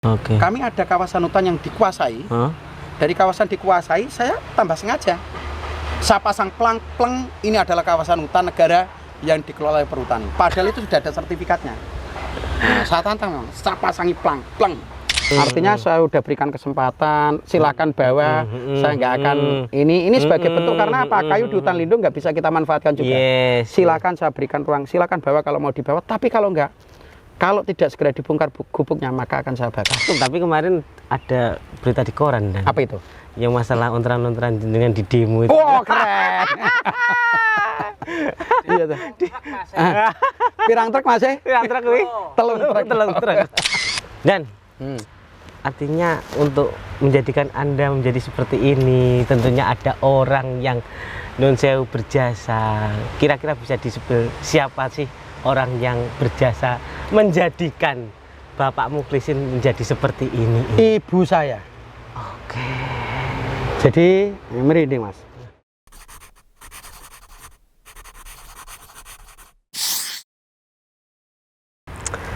Oke. Kami ada kawasan hutan yang dikuasai. Dari kawasan dikuasai, saya tambah sengaja. Saya pasang plang, ini adalah kawasan hutan negara yang dikelola oleh perhutani. Padahal itu sudah ada sertifikatnya. Nah, saya tantang, saya pasangi plang. Artinya saya sudah berikan kesempatan, silakan bawa, saya nggak akan ini sebagai bentuk karena apa? Kayu di hutan lindung nggak bisa kita manfaatkan juga. Silakan saya berikan ruang, silakan bawa kalau mau dibawa. Tapi kalau nggak, kalau tidak segera dibongkar gubuknya, maka akan saya bakar. Tapi kemarin ada berita di koran dan apa itu? Yang masalah ontran-ontran dengan di demo itu. Oh, keren. Iya tuh. Pirang truk Mas? Pirang truk kuwi? Telung truk. Dan artinya untuk menjadikan Anda menjadi seperti ini, tentunya ada orang yang nun sewu berjasa. Kira-kira bisa disebut siapa sih orang yang berjasa menjadikan Bapak Mukhlisin menjadi seperti ini? Ibu saya. Oke. Jadi merinding Mas.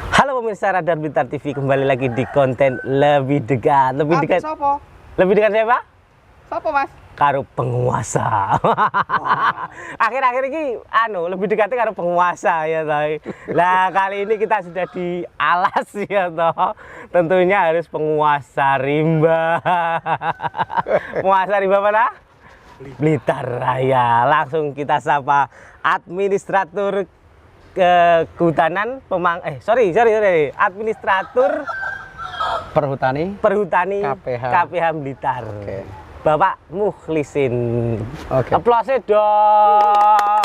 Halo pemirsa Radar Blitar TV, kembali lagi di konten lebih dekat. Lebih dekat siapa? Siapa Mas? Karo penguasa. Akhir-akhir ini lebih dekatnya karo penguasa ya toh. Lah kali ini kita sudah di alas ya toh. Tentunya harus penguasa rimba. Penguasa rimba mana? Blitar Raya. Langsung kita sapa administrator kehutanan administrator perhutani KPH Blitar. Okay. Bapak Mukhlisin. Okay. Aplause dong.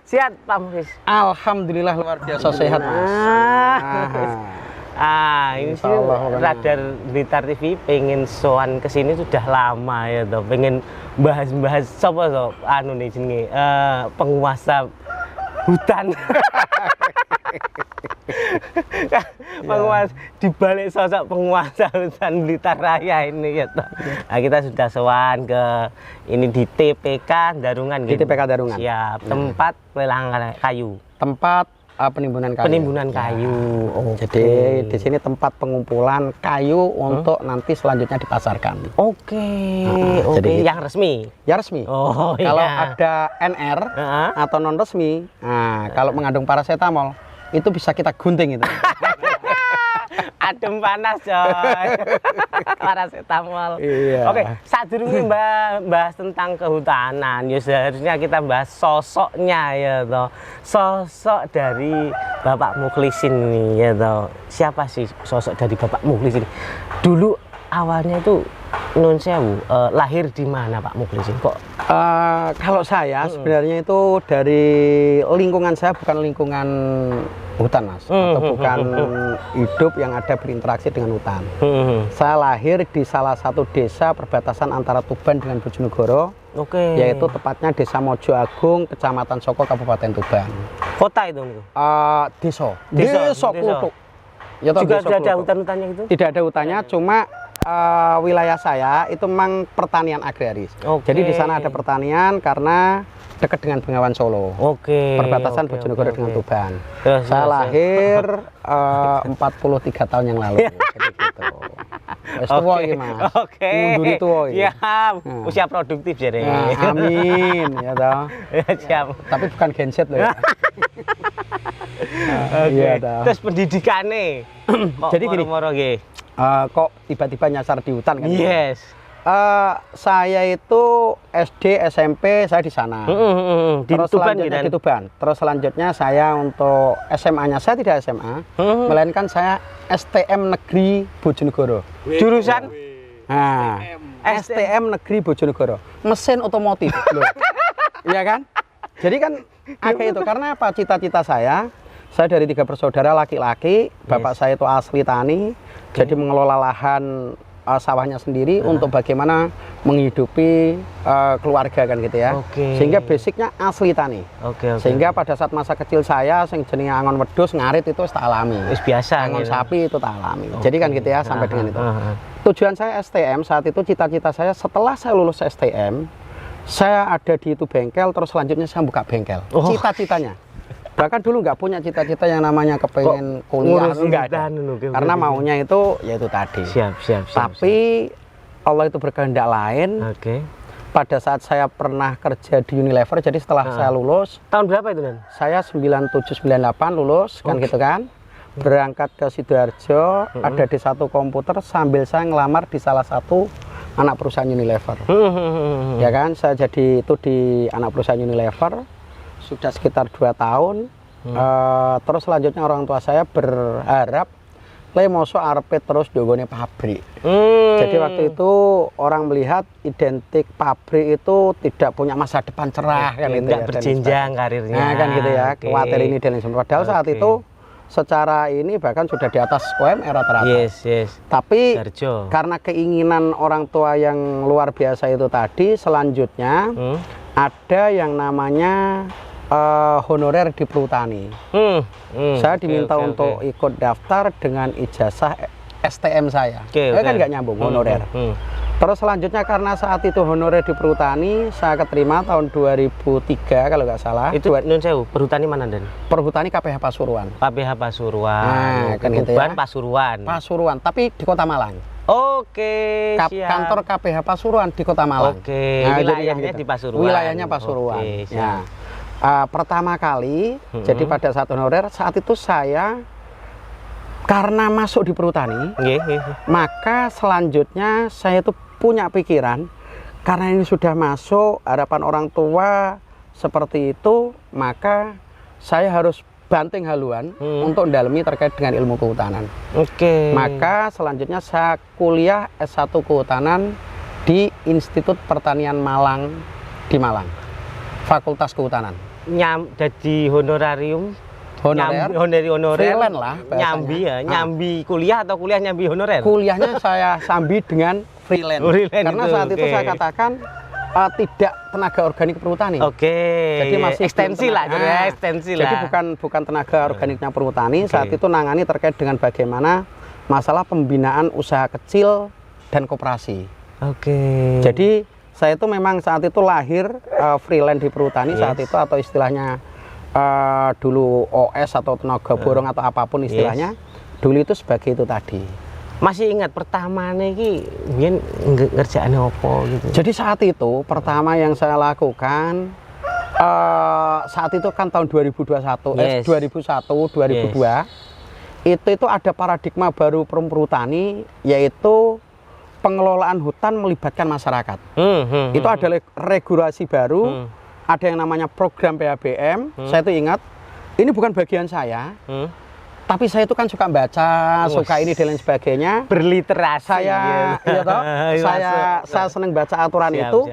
Sehat Pak Mukhlis? Alhamdulillah luar biasa sehat Mas. Ini sih Radar Blitar TV pengen soan kesini sudah lama ya toh. Pengen bahas-bahas sapa so nih jenenge penguasa hutan. Penguasa dibalik sosok penguasa hutan Blitar Raya ini ya toh. Nah, kita sudah sowan ke ini di TPK Darungan gitu. Di TPK Darungan. Siap, tempat pelelangan kayu. Tempat penimbunan kayu. Penimbunan kayu. Jadi di sini tempat pengumpulan kayu untuk nanti selanjutnya dipasarkan. Jadi yang resmi. Ya resmi. Kalau ada NR atau non resmi, kalau mengandung paracetamol itu bisa kita gunting itu. Adem panas coy. Paracetamol. Iya. Oke, sadurunge bahas tentang kehutanan, ya seharusnya kita bahas sosoknya ya toh. Sosok dari Bapak Mukhlisin ini ya toh. Siapa sih sosok dari Bapak Mukhlisin? Dulu awalnya itu nun sewu, lahir di mana Pak Mukhlisin kok? Kalau saya sebenarnya itu dari lingkungan saya bukan lingkungan hutan Mas, atau bukan hidup yang ada berinteraksi dengan hutan. Saya lahir di salah satu desa perbatasan antara Tuban dengan Bojonegoro, yaitu tepatnya Desa Mojo Agung, Kecamatan Soko, Kabupaten Tuban. Kota itu? Desa Kluthuk. Ya, juga sudah ada hutan-hutannya itu? Tidak ada hutannya, cuma wilayah saya itu memang pertanian agraris. Jadi di sana ada pertanian karena dekat dengan Bengawan Solo. Perbatasan Bojonegoro dengan Tuban. Saya lahir 43 tahun yang lalu. Jadi gitu. Wes tuwa iki Mas. Munduri tuwa iki. Siap. Usia produktif jadi. Amin ya toh. Siap. Tapi bukan genset loh ya. Iya toh. Terus pendidikannya. Jadi gini. Kok tiba-tiba nyasar di hutan kan? Yes. Saya itu SD, SMP saya di sana. Terus selanjutnya di Tuban. Terus selanjutnya saya untuk SMA-nya saya tidak SMA, melainkan saya STM Negeri Bojonegoro. Jurusan? STM Negeri Bojonegoro. Mesin otomotif loh. Iya kan? Jadi kan agak itu karena apa? Cita-cita saya dari 3 bersaudara laki-laki, bapak saya itu asli tani, jadi mengelola lahan sawahnya sendiri untuk bagaimana menghidupi keluarga kan gitu ya. Sehingga basicnya asli tani. Sehingga pada saat masa kecil saya sing jenenge angon wedhus ngarit itu tak alami. Biasa angon sapi itu tak alami. Jadi kan gitu ya sampai dengan itu. Tujuan saya STM saat itu, cita-cita saya setelah saya lulus STM, saya ada di itu bengkel, terus selanjutnya saya buka bengkel. Cita-citanya. Bahkan dulu nggak punya cita-cita yang namanya kepengen kuliah, enggak ada. Karena maunya itu ya itu tadi. Siap. Tapi Allah itu berkehendak lain. Oke. Pada saat saya pernah kerja di Unilever, jadi setelah saya lulus, Tahun berapa itu, Dan? saya 97-98 lulus, kan gitu kan. Berangkat ke Sidoarjo, ada di satu komputer sambil saya ngelamar di salah satu anak perusahaan Unilever. Ya kan, saya jadi itu di anak perusahaan Unilever sudah sekitar 2 tahun. Terus selanjutnya orang tua saya berharap mosok arepe terus dogone pabrik. Jadi waktu itu orang melihat identik pabrik itu tidak punya masa depan cerah kan itu enggak ya, berjenjang karirnya. Nah, kan gitu ya. Khawatir ini dan lain sebagainya. Padahal saat itu secara ini bahkan sudah di atas UMR rata-rata. Yes. Tapi Darjo. karena keinginan orang tua yang luar biasa itu tadi, selanjutnya ada yang namanya honorer di perhutani. Saya diminta untuk ikut daftar dengan ijazah STM saya. Kan nggak nyambung honorer. Terus selanjutnya karena saat itu honorer di perhutani saya keterima tahun 2003 kalau nggak salah. Itu nun sewu, perhutani mana, Dan? Perhutani KPH Pasuruan. KPH Pasuruan. Nah, kan gitu ya. Pasuruan, tapi di Kota Malang. Oke, siap. Kantor KPH Pasuruan di Kota Malang. Oke, nah, wilayahnya gitu. di Pasuruan. Wilayahnya Pasuruan. Oke, ya. Pertama kali, jadi pada saat honorer, saat itu saya karena masuk di perhutani, maka selanjutnya saya itu punya pikiran, karena ini sudah masuk, harapan orang tua seperti itu, maka saya harus banting haluan untuk mendalami terkait dengan ilmu kehutanan. Maka selanjutnya saya kuliah S1 Kehutanan di Institut Pertanian Malang di Malang, Fakultas Kehutanan. Jadi honorarium, honorer, freelance lah bahasanya. Nyambi ya, nyambi kuliah atau kuliah nyambi honorer? Kuliahnya saya sambi dengan freelance. Karena saat itu saya katakan tidak tenaga organik perhutani. Jadi masih ekstensi lah, ekstensi lah. Jadi bukan tenaga organiknya perhutani. Saat itu nangani terkait dengan bagaimana masalah pembinaan usaha kecil dan koperasi. Jadi saya itu memang saat itu lahir freelance di perhutani saat itu, atau istilahnya dulu OS atau tenaga borong atau apapun istilahnya. Dulu itu sebagai itu tadi. Masih ingat pertama nih biyen ngerjaane apa gitu. Jadi saat itu pertama yang saya lakukan saat itu kan tahun 2021, 2001, 2002. Itu ada paradigma baru perhutani, yaitu pengelolaan hutan melibatkan masyarakat. Itu ada regulasi baru, ada yang namanya program PHBM. Saya itu ingat, ini bukan bagian saya, tapi saya itu kan suka baca, suka ini dan lain sebagainya. Berliterasi. Saya senang baca aturan itu.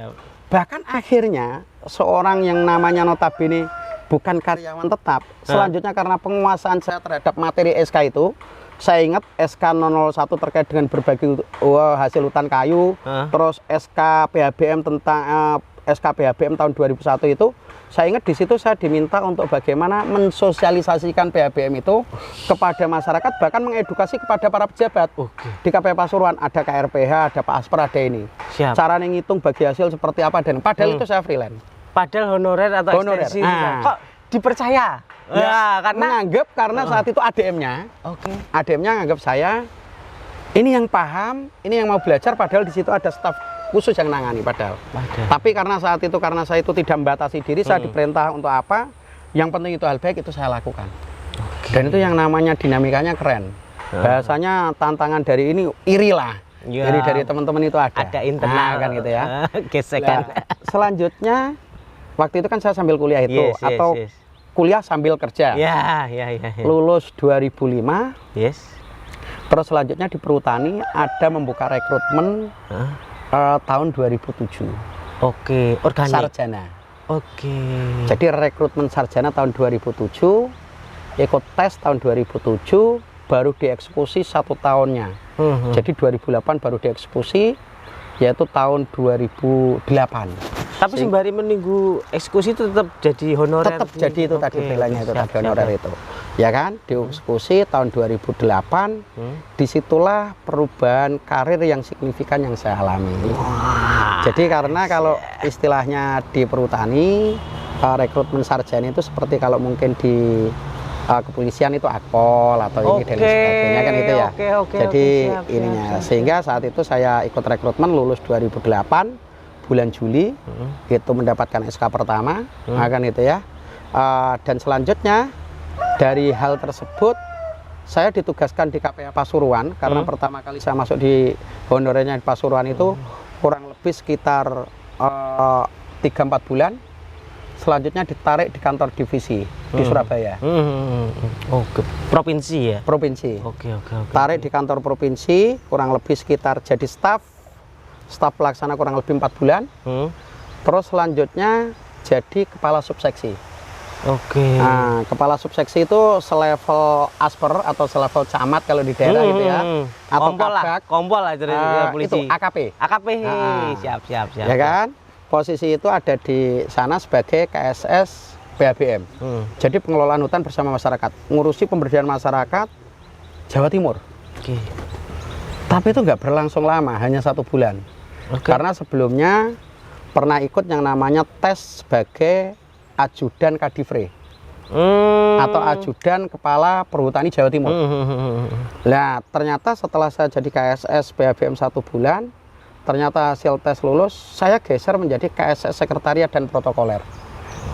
Bahkan akhirnya seorang yang namanya notabene bukan karyawan tetap, selanjutnya karena penguasaan saya terhadap materi SK itu, saya ingat SK 001 terkait dengan berbagi hasil hutan kayu, terus SK PHBM tentang SK PHBM tahun 2001 itu, saya ingat di situ saya diminta untuk bagaimana mensosialisasikan PHBM itu kepada masyarakat, bahkan mengedukasi kepada para pejabat. Di KPH Pasuruan ada KRPH, ada Pak Asper, ada ini. Cara ngitung bagi hasil seperti apa, dan padahal itu saya freelance. Padahal honorer atau ekstensi. Kok dipercaya? Ya, karena saat itu ADM-nya, ADM-nya nganggap saya ini yang paham, ini yang mau belajar, padahal di situ ada staf khusus yang nangani padahal. Tapi karena saat itu karena saya itu tidak membatasi diri, saya diperintah untuk apa? Yang penting itu hal baik itu saya lakukan. Dan itu yang namanya dinamikanya keren. Bahasanya tantangan dari ini iri lah. Jadi dari teman-teman itu ada. Ada internal kan gitu ya. Gesekan. Selanjutnya waktu itu kan saya sambil kuliah itu kuliah sambil kerja. Lulus 2005. Terus selanjutnya di perhutani ada membuka rekrutmen tahun 2007. Organik. Sarjana. Jadi rekrutmen sarjana tahun 2007, ikut tes tahun 2007, baru dieksekusi 1 tahunnya. Jadi 2008 baru dieksekusi, yaitu tahun 2008. Tapi sembari menunggu eksekusi itu tetap jadi honorer. Tetap jadi itu tadi nilainya itu tadi honorer itu. Ya kan, dieksekusi tahun 2008. Disitulah perubahan karir yang signifikan yang saya alami. Jadi karena kalau istilahnya di perhutani, rekrutmen sarjana itu seperti kalau mungkin di kepolisian itu akpol atau ini dan lain sebagainya kan gitu ya. Jadi siap, ininya siap. sehingga saat itu saya ikut rekrutmen lulus 2008 bulan Juli itu mendapatkan SK pertama kan itu ya. Dan selanjutnya dari hal tersebut saya ditugaskan di KPA Pasuruan karena pertama kali saya masuk di honorernya di Pasuruan itu kurang lebih sekitar 3-4 bulan. Selanjutnya ditarik di kantor divisi di Surabaya. Oke, provinsi ya? Provinsi. Oke. Tarik di kantor provinsi kurang lebih sekitar jadi staf pelaksana kurang lebih 4 bulan. Terus selanjutnya jadi kepala subseksi. Oke. Nah, kepala subseksi itu selevel asper atau selevel camat kalau di daerah gitu ya. Atau kompol lah jadi Itu polisi. AKP. AKP. Siap. Ya kan? Posisi itu ada di sana sebagai KSS BHBM. Jadi pengelolaan hutan bersama masyarakat, ngurusi pemberdayaan masyarakat Jawa Timur. Oke. Tapi itu nggak berlangsung lama, hanya 1 bulan. Karena sebelumnya pernah ikut yang namanya tes sebagai ajudan Kadifre atau ajudan kepala perhutani Jawa Timur. Nah, ternyata setelah saya jadi KSS BHBM 1 bulan, ternyata hasil tes lulus, saya geser menjadi KSS Sekretariat dan Protokoler.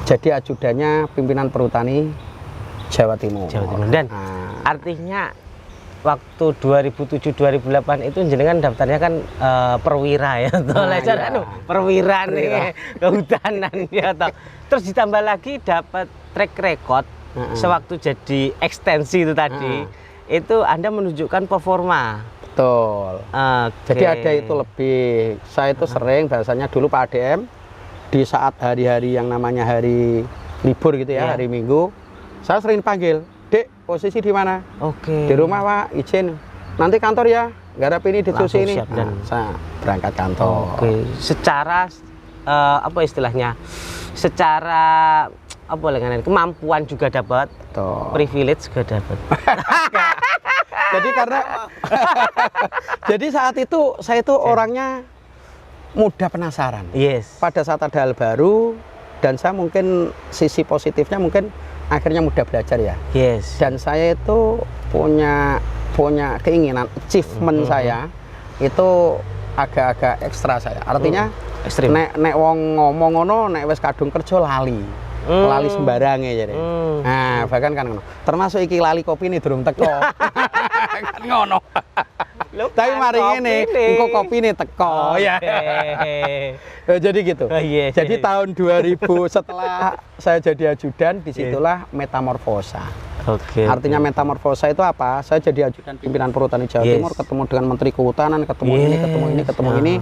Jadi ajudannya pimpinan perhutani Jawa Timur. Dan artinya waktu 2007-2008 itu jenengan daftarnya kan perwira ya, perwira nih kehutanan ya. Terus ditambah lagi dapat track record sewaktu jadi ekstensi itu tadi, itu Anda menunjukkan performa. Betul. Jadi ada itu lebih. Saya itu sering bahasanya dulu Pak ADM di saat hari-hari yang namanya hari libur gitu ya, hari Minggu, saya sering panggil, "Dek, posisi di mana?" Di rumah, Pak, izin. Nanti kantor ya, garap ini diskusi ini. Saya berangkat kantor. Secara apa istilahnya? Secara apa kemampuan juga dapat, privilege juga dapat. Jadi karena jadi saat itu saya itu orangnya mudah penasaran. Pada saat ada hal baru dan saya mungkin sisi positifnya mungkin akhirnya mudah belajar ya. Dan saya itu punya keinginan achievement saya itu agak-agak ekstra saya. Artinya nek wong ngomong ngono nek wis kadung kerja lali sembarangnya jadi. Nah, bahkan kan ngono. Termasuk iki lali kopi ini durung teko. Kan ngono. Tapi mari ngene, engko kopine teko ya. Jadi gitu. Jadi tahun 2000 setelah saya jadi ajudan, disitulah metamorfosa. Artinya metamorfosa itu apa? Saya jadi ajudan pimpinan perhutani Jawa Timur, ketemu dengan Menteri Kehutanan, ketemu ini.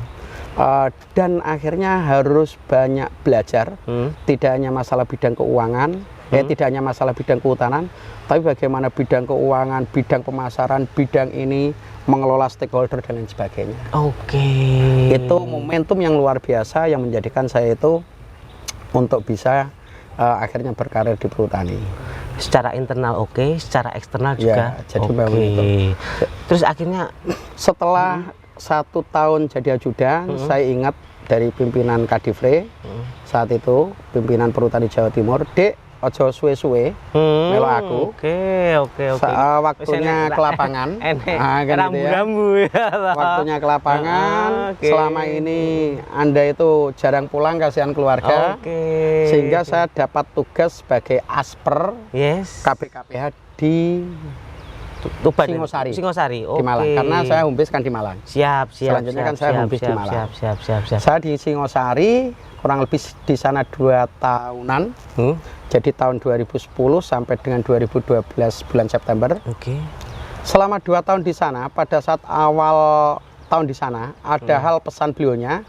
Dan akhirnya harus banyak belajar, tidak hanya masalah bidang keuangan, tidak hanya masalah bidang kehutanan, tapi bagaimana bidang keuangan, bidang pemasaran, bidang ini mengelola stakeholder dan lain sebagainya. Itu momentum yang luar biasa yang menjadikan saya itu untuk bisa akhirnya berkarir di perhutani. Secara internal secara eksternal juga. Jadi itu. Terus akhirnya setelah 1 tahun jadi ajudan, saya ingat dari pimpinan Kadifre saat itu, pimpinan perhutani Jawa Timur, "Dek, ojo suwe-suwe melo aku." Waktunya ke lapangan. Rambu-rambu ya. Waktunya ke lapangan. Selama ini Anda itu jarang pulang, kasihan keluarga. Sehingga saya dapat tugas sebagai asper KPKPH di Singosari di Malang, karena saya home base kan di Malang. Selanjutnya kan saya home base di Malang. Saya di Singosari kurang lebih di sana 2 tahunan. Jadi tahun 2010 sampai dengan 2012 bulan September. Selama 2 tahun di sana, pada saat awal tahun di sana ada hal pesan beliaunya.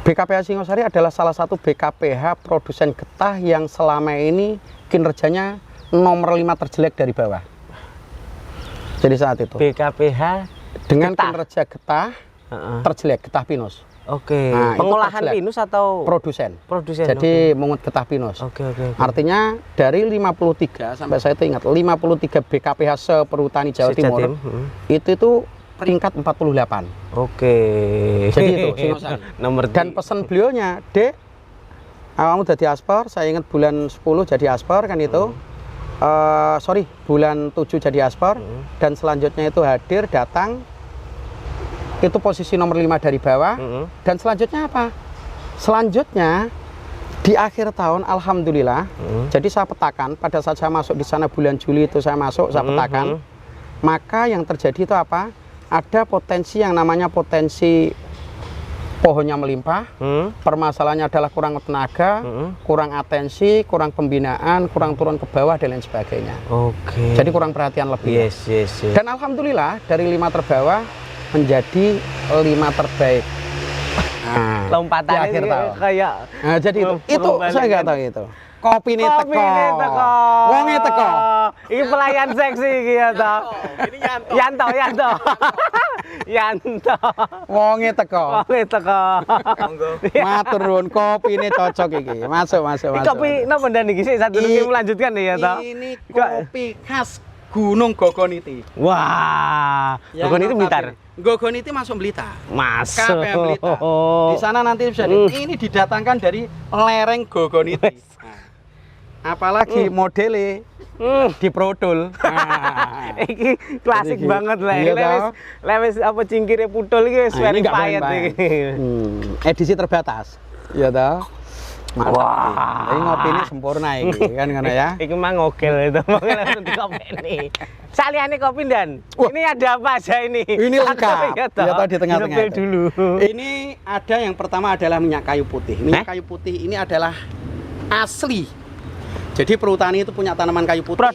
BKPH Singosari adalah salah satu BKPH produsen getah yang selama ini kinerjanya nomor 5 terjelek dari bawah. Jadi saat itu BKPH dengan kinerja getah terjelek, getah pinus. Nah, pengolahan pinus atau produsen. Jadi mengut getah pinus. Artinya dari 53 sampai saya itu ingat 53 BKPH seperhutani Jawa Timur itu peringkat 48. Jadi itu Singosari. Dan pesan beliaunya, "Dek, Awakmu dadi aspor, saya ingat bulan 10 jadi aspor kan itu. Sorry, bulan 7 jadi aspor dan selanjutnya itu hadir datang itu posisi nomor 5 dari bawah. Dan selanjutnya apa? Selanjutnya di akhir tahun alhamdulillah. Jadi saya petakan pada saat saya masuk di sana bulan Juli itu saya masuk, saya petakan. Maka yang terjadi itu apa? Ada potensi yang namanya potensi pohonnya melimpah, permasalahannya adalah kurang tenaga, kurang atensi, kurang pembinaan, kurang turun ke bawah dan lain sebagainya. Oke. Jadi kurang perhatian lebih. Yes. Dan alhamdulillah dari 5 terbawah menjadi 5 terbaik. Nah, Lompatannya di akhir tahun. kayak Nah, jadi itu saya nggak tahu itu. Kopi ini teko. Wonge teko. Ini pelayan seksi iki ya toh. Ini Yanto. Yanto. Yanto. Wonge teko. Kopi teko. Matur nuwun, kopi ini cocok iki. Masuk. Ini kopi napa ndan iki sik satu lagi melanjutkan ya toh. Ini kopi khas Gunung Gogoniti. Wah, Gogoniti Blitar. Gogoniti masuk Blitar. Masuk. KPM Blitar. Di sana nanti bisa ini didatangkan dari lereng Gogoniti. Nah, apalagi modelnya diprodol. Nah, Iki klasik Ini banget lah. iya Lewes apa cingkire putol iki wis Nah, ini nggak verified main-main. iki. Edisi terbatas. Iya toh. Mantap. Wah. Ini ngopi ini sempurna iki kan ngono ya. Iki mah ngogel itu, makanya langsung di kopi ini. Saliannya kopi dan ini ada apa aja ini? Ini lengkap. Ya Ya toh, di tengah-tengah Disepil itu. dulu. Ini ada yang pertama adalah minyak kayu putih. Minyak kayu putih ini adalah asli. Jadi perhutani itu punya tanaman kayu putih.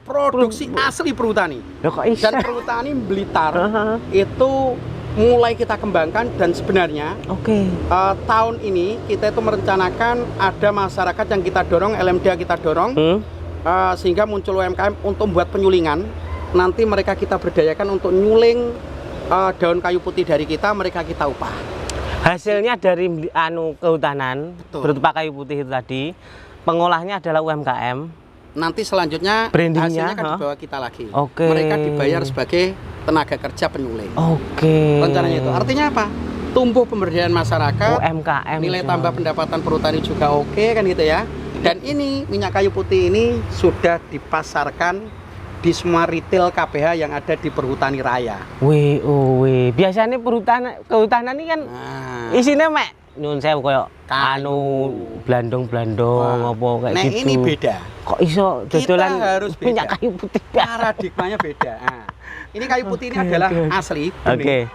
Produksi asli perhutani. Loh kok bisa? Dan perhutani Blitar itu mulai kita kembangkan dan sebenarnya tahun ini kita itu merencanakan ada masyarakat yang kita dorong, LMDA kita dorong sehingga muncul UMKM untuk membuat penyulingan. Nanti mereka kita berdayakan untuk nyuling daun kayu putih dari kita, mereka kita upah. Hasilnya dari kehutanan berupa kayu putih itu tadi, pengolahnya adalah UMKM. Nanti selanjutnya brandingnya hasilnya kan dibawa kita lagi. Oke. Mereka dibayar sebagai tenaga kerja penyuling. Oke. Rencananya itu. Artinya apa? Tumbuh pemberdayaan masyarakat, UMKM. nilai tambah pendapatan perhutani juga oke kan gitu ya. Dan ini minyak kayu putih ini sudah dipasarkan di semua retail KPH yang ada di Perhutani Raya. Wih. Biasanya kehutanan ini kan isinya mek nyun sewu koyo blandong-blandong apa kayak nah, gitu. ini beda. Kok iso dodolan harus beda. minyak kayu putih? Paradigmanya beda. Nah, ini kayu putih ini adalah asli. Oke.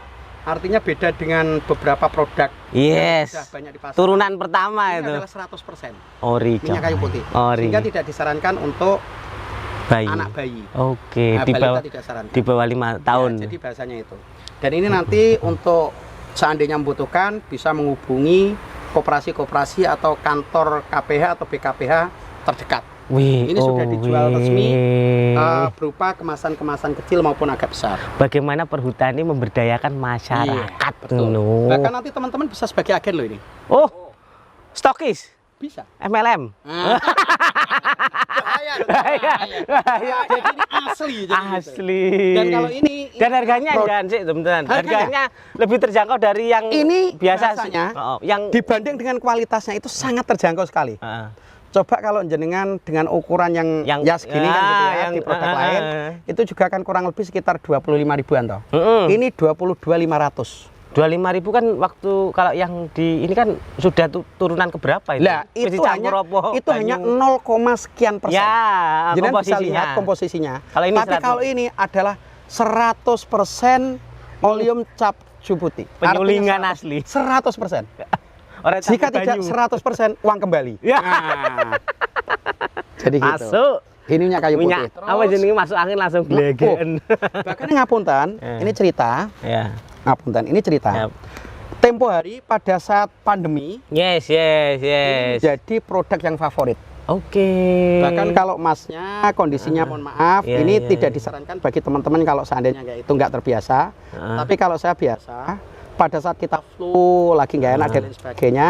Artinya beda dengan beberapa produk yang sudah banyak di pasar. Turunan pertama ini itu. adalah 100% Ori. minyak kayu putih. Ori. Sehingga tidak disarankan untuk anak bayi. Oke, Nah, di bawah tidak disarankan. di bawah 5 tahun. Ya, jadi bahasanya itu. Dan ini nanti untuk seandainya membutuhkan bisa menghubungi koperasi-koperasi atau kantor KPH atau BKPH terdekat. Wih, ini sudah dijual resmi berupa kemasan-kemasan kecil maupun agak besar. Bagaimana perhutani memberdayakan masyarakat? Betul. Bahkan nanti teman-teman bisa sebagai agen loh ini. Oh, stokis? Bisa. MLM? Bahaya. Jadi ini asli. Asli. Gitu. Dan kalau ini dan harganya jangan sih teman-teman. Harganya lebih terjangkau dari yang ini biasanya. Yang dibanding dengan kualitasnya itu sangat terjangkau sekali. Coba kalau jenengan dengan ukuran yang ya segini kan gitu ya, di produk lain itu juga kan kurang lebih sekitar 25 ribuan toh. Ini 22.500. 25.000 kan waktu kalau yang di ini kan sudah turunan ke berapa itu? Lah, itu hanya 0, sekian persen. Ya, jadi bisa lihat komposisinya. Kalau ini tapi 100. Kalau ini adalah 100% oleum cap putih. Penyulingan asli. 100%. Jika tidak 100% uang kembali. Ya. Nah, jadi gitu. Masuk. Ini minyak kayu putih. Apa jenenge masuk angin langsung glegen. Bahkan ngapunten, ini cerita. Ya. Ngapunten, ini cerita. Tempo hari pada saat pandemi. Yes. Ini jadi produk yang favorit. Oke. Bahkan kalau masnya kondisinya mohon maaf, ini tidak disarankan bagi teman-teman kalau seandainya itu nggak terbiasa. Tapi kalau saya biasa, pada saat kita flu lagi nggak enak dan lain sebagainya,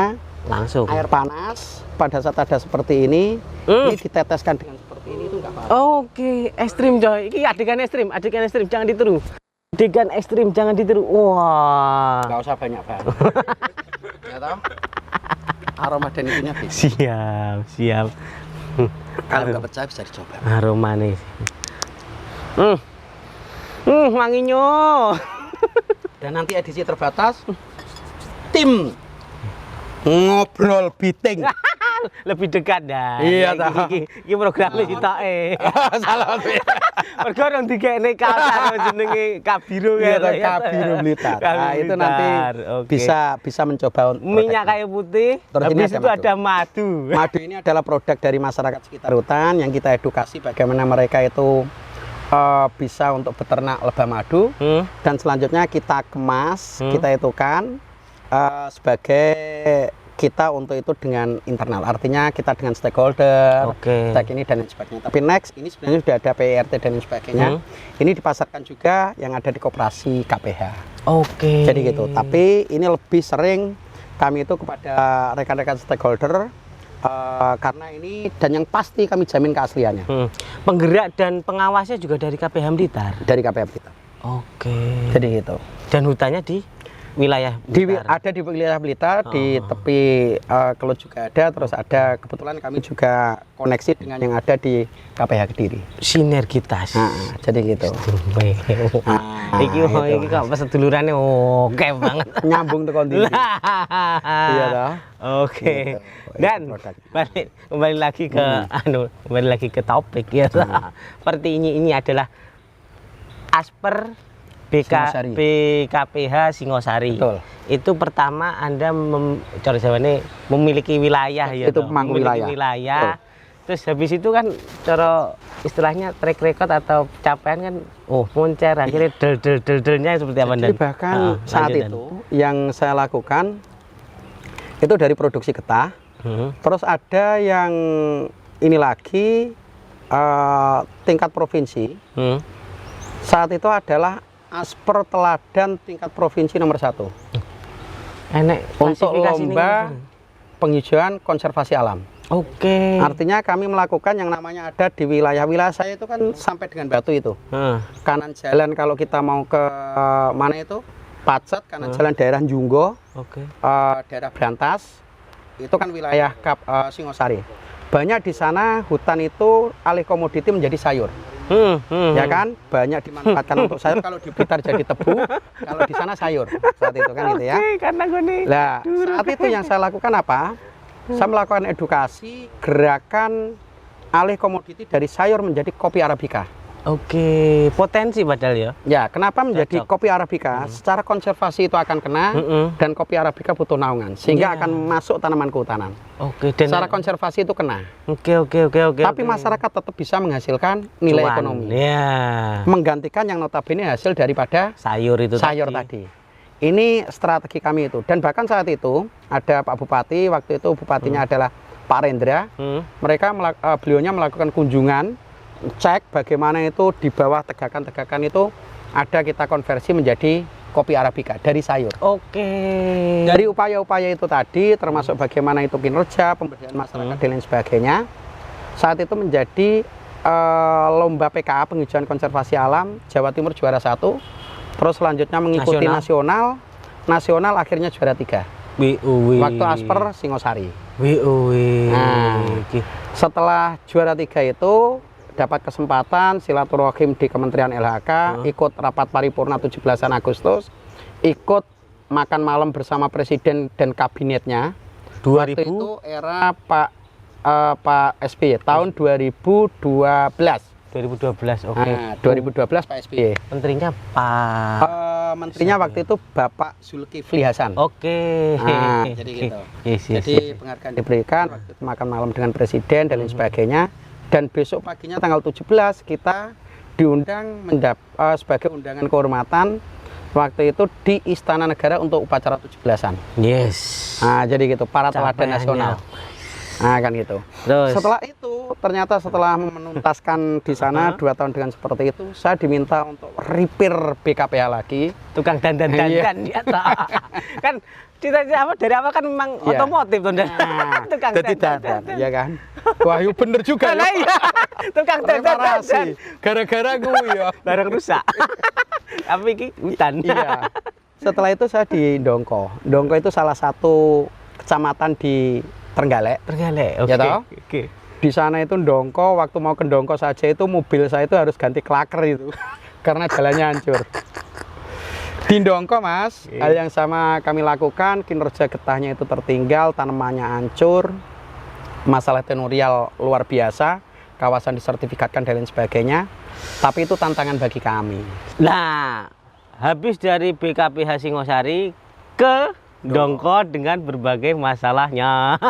langsung air panas pada saat ada seperti ini diteteskan dengan seperti ini itu nggak apa-apa. Oke, ekstrim coy. Ini adegan ekstrim, jangan ditiru. Adegan ekstrim jangan ditiru. Wah. Nggak usah banyak. Ya toh? Aroma dan itunya beda. Siap, siap. Kalau nggak percaya bisa dicoba. Aroma nih. Wanginya. Dan nanti edisi terbatas tim ngobrol biting. Lebih dekat dah. Iya, Iki- toh. iki programnya ditoke. Salah. Mergo orang dikene kalsar jenenge Kabiro Iya, kan. Kabiro Blitar. Nah, Kabiro itu nanti Blitar, oke. bisa mencoba Minyak kayu putih, Terus ini habis ada itu madu. ada madu. Madu ini adalah produk dari masyarakat sekitar hutan yang kita edukasi bagaimana mereka itu bisa untuk beternak lebah madu, dan selanjutnya kita kemas, kita itukan sebagai kita untuk itu dengan internal, artinya kita dengan stakeholder, Oke. stake ini dan lain sebagainya. Tapi next ini sebenarnya sudah ada PIRT dan lain sebagainya. Ini dipasarkan juga yang ada di koperasi KPH. Oke. Jadi gitu. Tapi ini lebih sering kami itu kepada rekan-rekan stakeholder karena ini dan yang pasti kami jamin keasliannya Penggerak dan pengawasnya juga dari KPH Blitar. dari KPH Blitar. Oke. Jadi gitu. Dan hutannya di wilayah Blitar. Ada di wilayah Blitar, di tepi Kelut juga ada, terus ada kebetulan kami juga koneksi dengan yang ada di KPH Kediri. Sinergitas. Nah, jadi gitu. Iki kok sedulurannya oke banget. Nyambung tuh kondisi. Iya toh. Oke. Gitu. Dan Itu produk. kembali lagi ke kembali lagi ke topik ya. Seperti ini adalah Asper Singosari. BKPH Singosari. Betul. Itu pertama Anda cara Jawane memiliki wilayah ya. Itu toh? pemangku Memiliki wilayah. Terus habis itu kan cara istilahnya track record atau capaian kan moncer akhirnya delnya seperti apa Jadi bahkan saat lanjut, Dan. itu yang saya lakukan itu dari produksi getah. Terus ada yang ini lagi tingkat provinsi. Saat itu adalah Asper Teladan tingkat provinsi nomor 1 Enek untuk klasifikasi lomba ini. penghijauan konservasi alam. Oke. Artinya kami melakukan yang namanya ada di wilayah saya itu kan sampai dengan Batu itu. Kanan jalan kalau kita mau ke mana itu Pacet, kanan jalan daerah Junggo, Oke. daerah Brantas, itu kan wilayah Singosari. Banyak di sana hutan itu alih komoditi menjadi sayur. Ya kan, banyak dimanfaatkan untuk sayur. Kalau di Blitar jadi tebu, kalau di sana sayur saat itu kan gitu ya. Oke, karena gue nih. Nah, saat itu yang saya lakukan apa? Saya melakukan edukasi gerakan alih komoditi dari sayur menjadi kopi Arabica. Oke, potensi padahal ya. Ya, kenapa menjadi Cocok. kopi Arabica? Secara konservasi itu akan kena, dan kopi Arabica butuh naungan, sehingga Iya. akan masuk tanaman kehutanan. Oke, dan Secara konservasi itu kena. Oke. Tapi masyarakat tetap bisa menghasilkan nilai Cuan. ekonomi. Ya. Menggantikan yang notabene hasil daripada Sayur itu sayur tadi. Ini strategi kami itu. Dan bahkan saat itu ada Pak Bupati, waktu itu bupatinya adalah Pak Rendra. Mereka beliaunya melakukan kunjungan, cek bagaimana itu di bawah tegakan-tegakan itu ada kita konversi menjadi kopi Arabica dari sayur. Oke. Dari upaya-upaya itu tadi, termasuk bagaimana itu kinerja, pemberdayaan masyarakat dan lain sebagainya, saat itu menjadi lomba PKA penghijauan konservasi alam Jawa Timur juara 1, terus selanjutnya mengikuti nasional akhirnya juara 3. Waktu Asper Singosari. Nah, setelah juara 3 itu dapat kesempatan silaturahim di Kementerian LHK, ikut rapat paripurna 17 Agustus, ikut makan malam bersama Presiden dan kabinetnya. 2000 Waktu itu era Pak SBY tahun 2012. 2012. Oke. Nah, 2012 Pak SBY. Menterinya Pak. Menterinya waktu itu Bapak Zulkifli Hasan. Oke. Nah, jadi gitu. Jadi penghargaan diberikan waktu itu makan malam dengan Presiden dan lain sebagainya. Dan besok paginya tanggal 17 kita diundang sebagai undangan kehormatan waktu itu di Istana Negara untuk upacara 17-an. Yes. Nah, jadi gitu, para teladan Capaiannya. nasional. Nah, kan gitu. Terus. Setelah itu, ternyata setelah menuntaskan di sana 2 tahun dengan seperti itu, saya diminta untuk repair BKPH lagi. Tukang dandan Iya. ya toh. Kan cita-cita apa dari awal kan memang Iya. otomotif tuh. Nah, Tukang jadi dandan, ya kan? Wah, yuk bener juga Lah ya. iya. Tukang dandan. Reparasi. Gara-gara gue ya. Barang rusak. Tapi iki hutan. Iya. Setelah itu saya di Dongko. Dongko itu salah satu kecamatan di Trenggalek. Trenggalek, oke. Ya toh? Oke. Di sana itu Ndongko, waktu mau ke Ndongko saja itu mobil saya itu harus ganti klaker itu karena jalannya hancur. Di Ndongko Mas, hal yang sama kami lakukan, kinerja getahnya itu tertinggal, tanamannya hancur, masalah tenurial luar biasa, kawasan disertifikatkan dan lain sebagainya. Tapi itu tantangan bagi kami. Nah, habis dari BKPH Singosari ke Ndongko dengan berbagai masalahnya.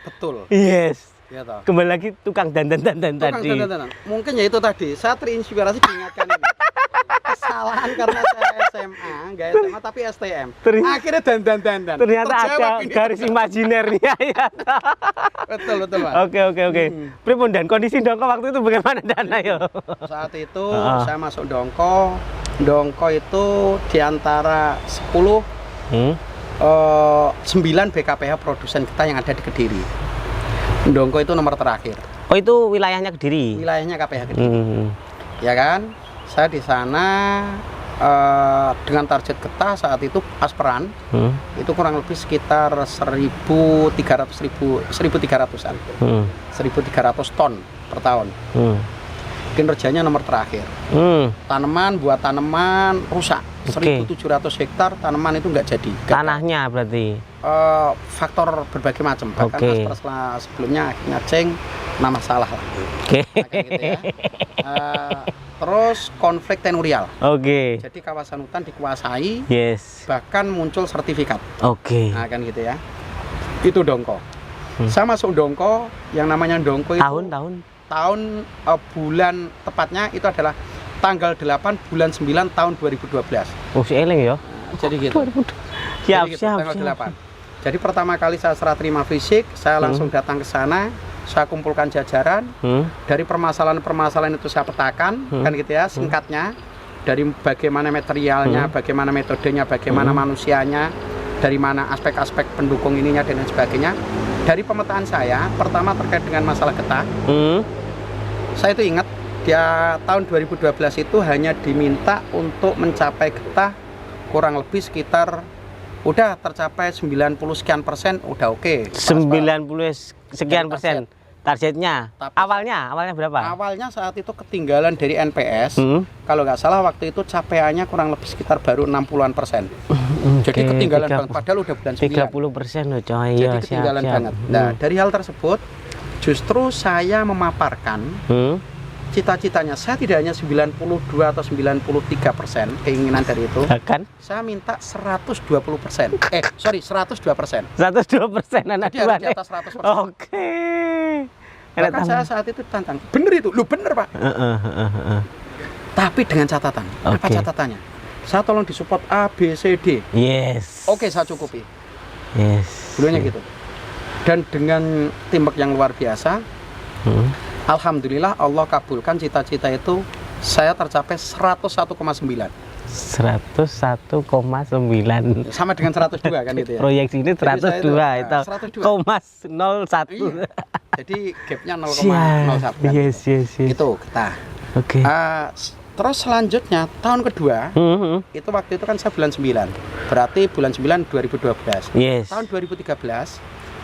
Betul. Yes. Ya toh. Kembali lagi tukang dandan Tukang tadi. dandan-dandan. Mungkin ya itu tadi, saya terinspirasi diingatkan ini. Kesalahan karena saya SMA, nggak SMA tapi STM. Akhirnya dandan-dandan. Ternyata Terjawab ada ini. garis imajinernya ya. Betul, Mas. Oke. Pripun dan kondisi Ndongko waktu itu bagaimana Dana yo? Saat itu saya masuk Ndongko. Ndongko itu diantara 9 BKPH produsen kita yang ada di Kediri. Ndongko itu nomor terakhir. Oh, itu wilayahnya Kediri. Wilayahnya KPH Kediri. Ya kan? Saya di sana dengan target getah saat itu asperan itu kurang lebih sekitar 1.300-an 1.300 ton per tahun. Kinerjanya nomor terakhir. Tanaman rusak. 1.700 hektar tanaman itu nggak jadi. Tanahnya berarti. Faktor berbagai macam. Bahkan asper sebelumnya akhirnya nah masalah lah. Oke. Nah, kan gitu ya. Terus konflik tenurial. Oke. Jadi kawasan hutan dikuasai. Yes. Bahkan muncul sertifikat. Oke. Nah kan gitu ya. Itu Ndongko. Saya masuk Ndongko, yang namanya Ndongko itu tahun bulan tepatnya itu adalah tanggal 8 bulan 9 tahun 2012. Oh, si eleng ya. Nah, jadi gitu. Siap. Tanggal 8. Jadi pertama kali saya serah terima fisik, saya langsung datang ke sana. Saya kumpulkan jajaran dari permasalahan-permasalahan itu saya petakan kan gitu ya, singkatnya dari bagaimana materialnya, bagaimana metodenya, bagaimana manusianya, dari mana aspek-aspek pendukung ininya dan lain sebagainya. Dari pemetaan saya pertama terkait dengan masalah getah, saya itu ingat dia tahun 2012 itu hanya diminta untuk mencapai getah kurang lebih sekitar udah tercapai 90 sekian persen, udah oke. 90 sekian persen targetnya. Tapi awalnya berapa? Awalnya saat itu ketinggalan dari NPS. Kalau nggak salah waktu itu capaiannya kurang lebih sekitar baru 60-an persen. Jadi ketinggalan banget. Padahal udah bulan 9. 30% loh coy. Jadi ketinggalan banget. Nah dari hal tersebut justru saya memaparkan cita-citanya. Saya tidak hanya 92 atau 93% keinginan dari itu. Bahkan saya minta 120%. 102%. 102% anak Jadi dua. harus di atas 100%. Oke. Bahkan saya saat itu tantang. Bener itu, lu bener Pak. Tapi dengan catatan. Apa catatannya? Saya tolong disupport A, B, C, D. Yes. Oke, saya cukupi. Yes. Dulunya gitu. Dan dengan teamwork yang luar biasa, alhamdulillah Allah kabulkan cita-cita itu. Saya tercapai 101,9. 101,9. Sama dengan 102 kan gitu ya. Proyeksi ini 102 itu. 0,01. Iya. Jadi gapnya 0,01 kan. Yes. Itu kita. Oke. Terus selanjutnya tahun kedua itu waktu itu kan saya bulan 9. Berarti bulan 9 2012. Yes. Tahun 2013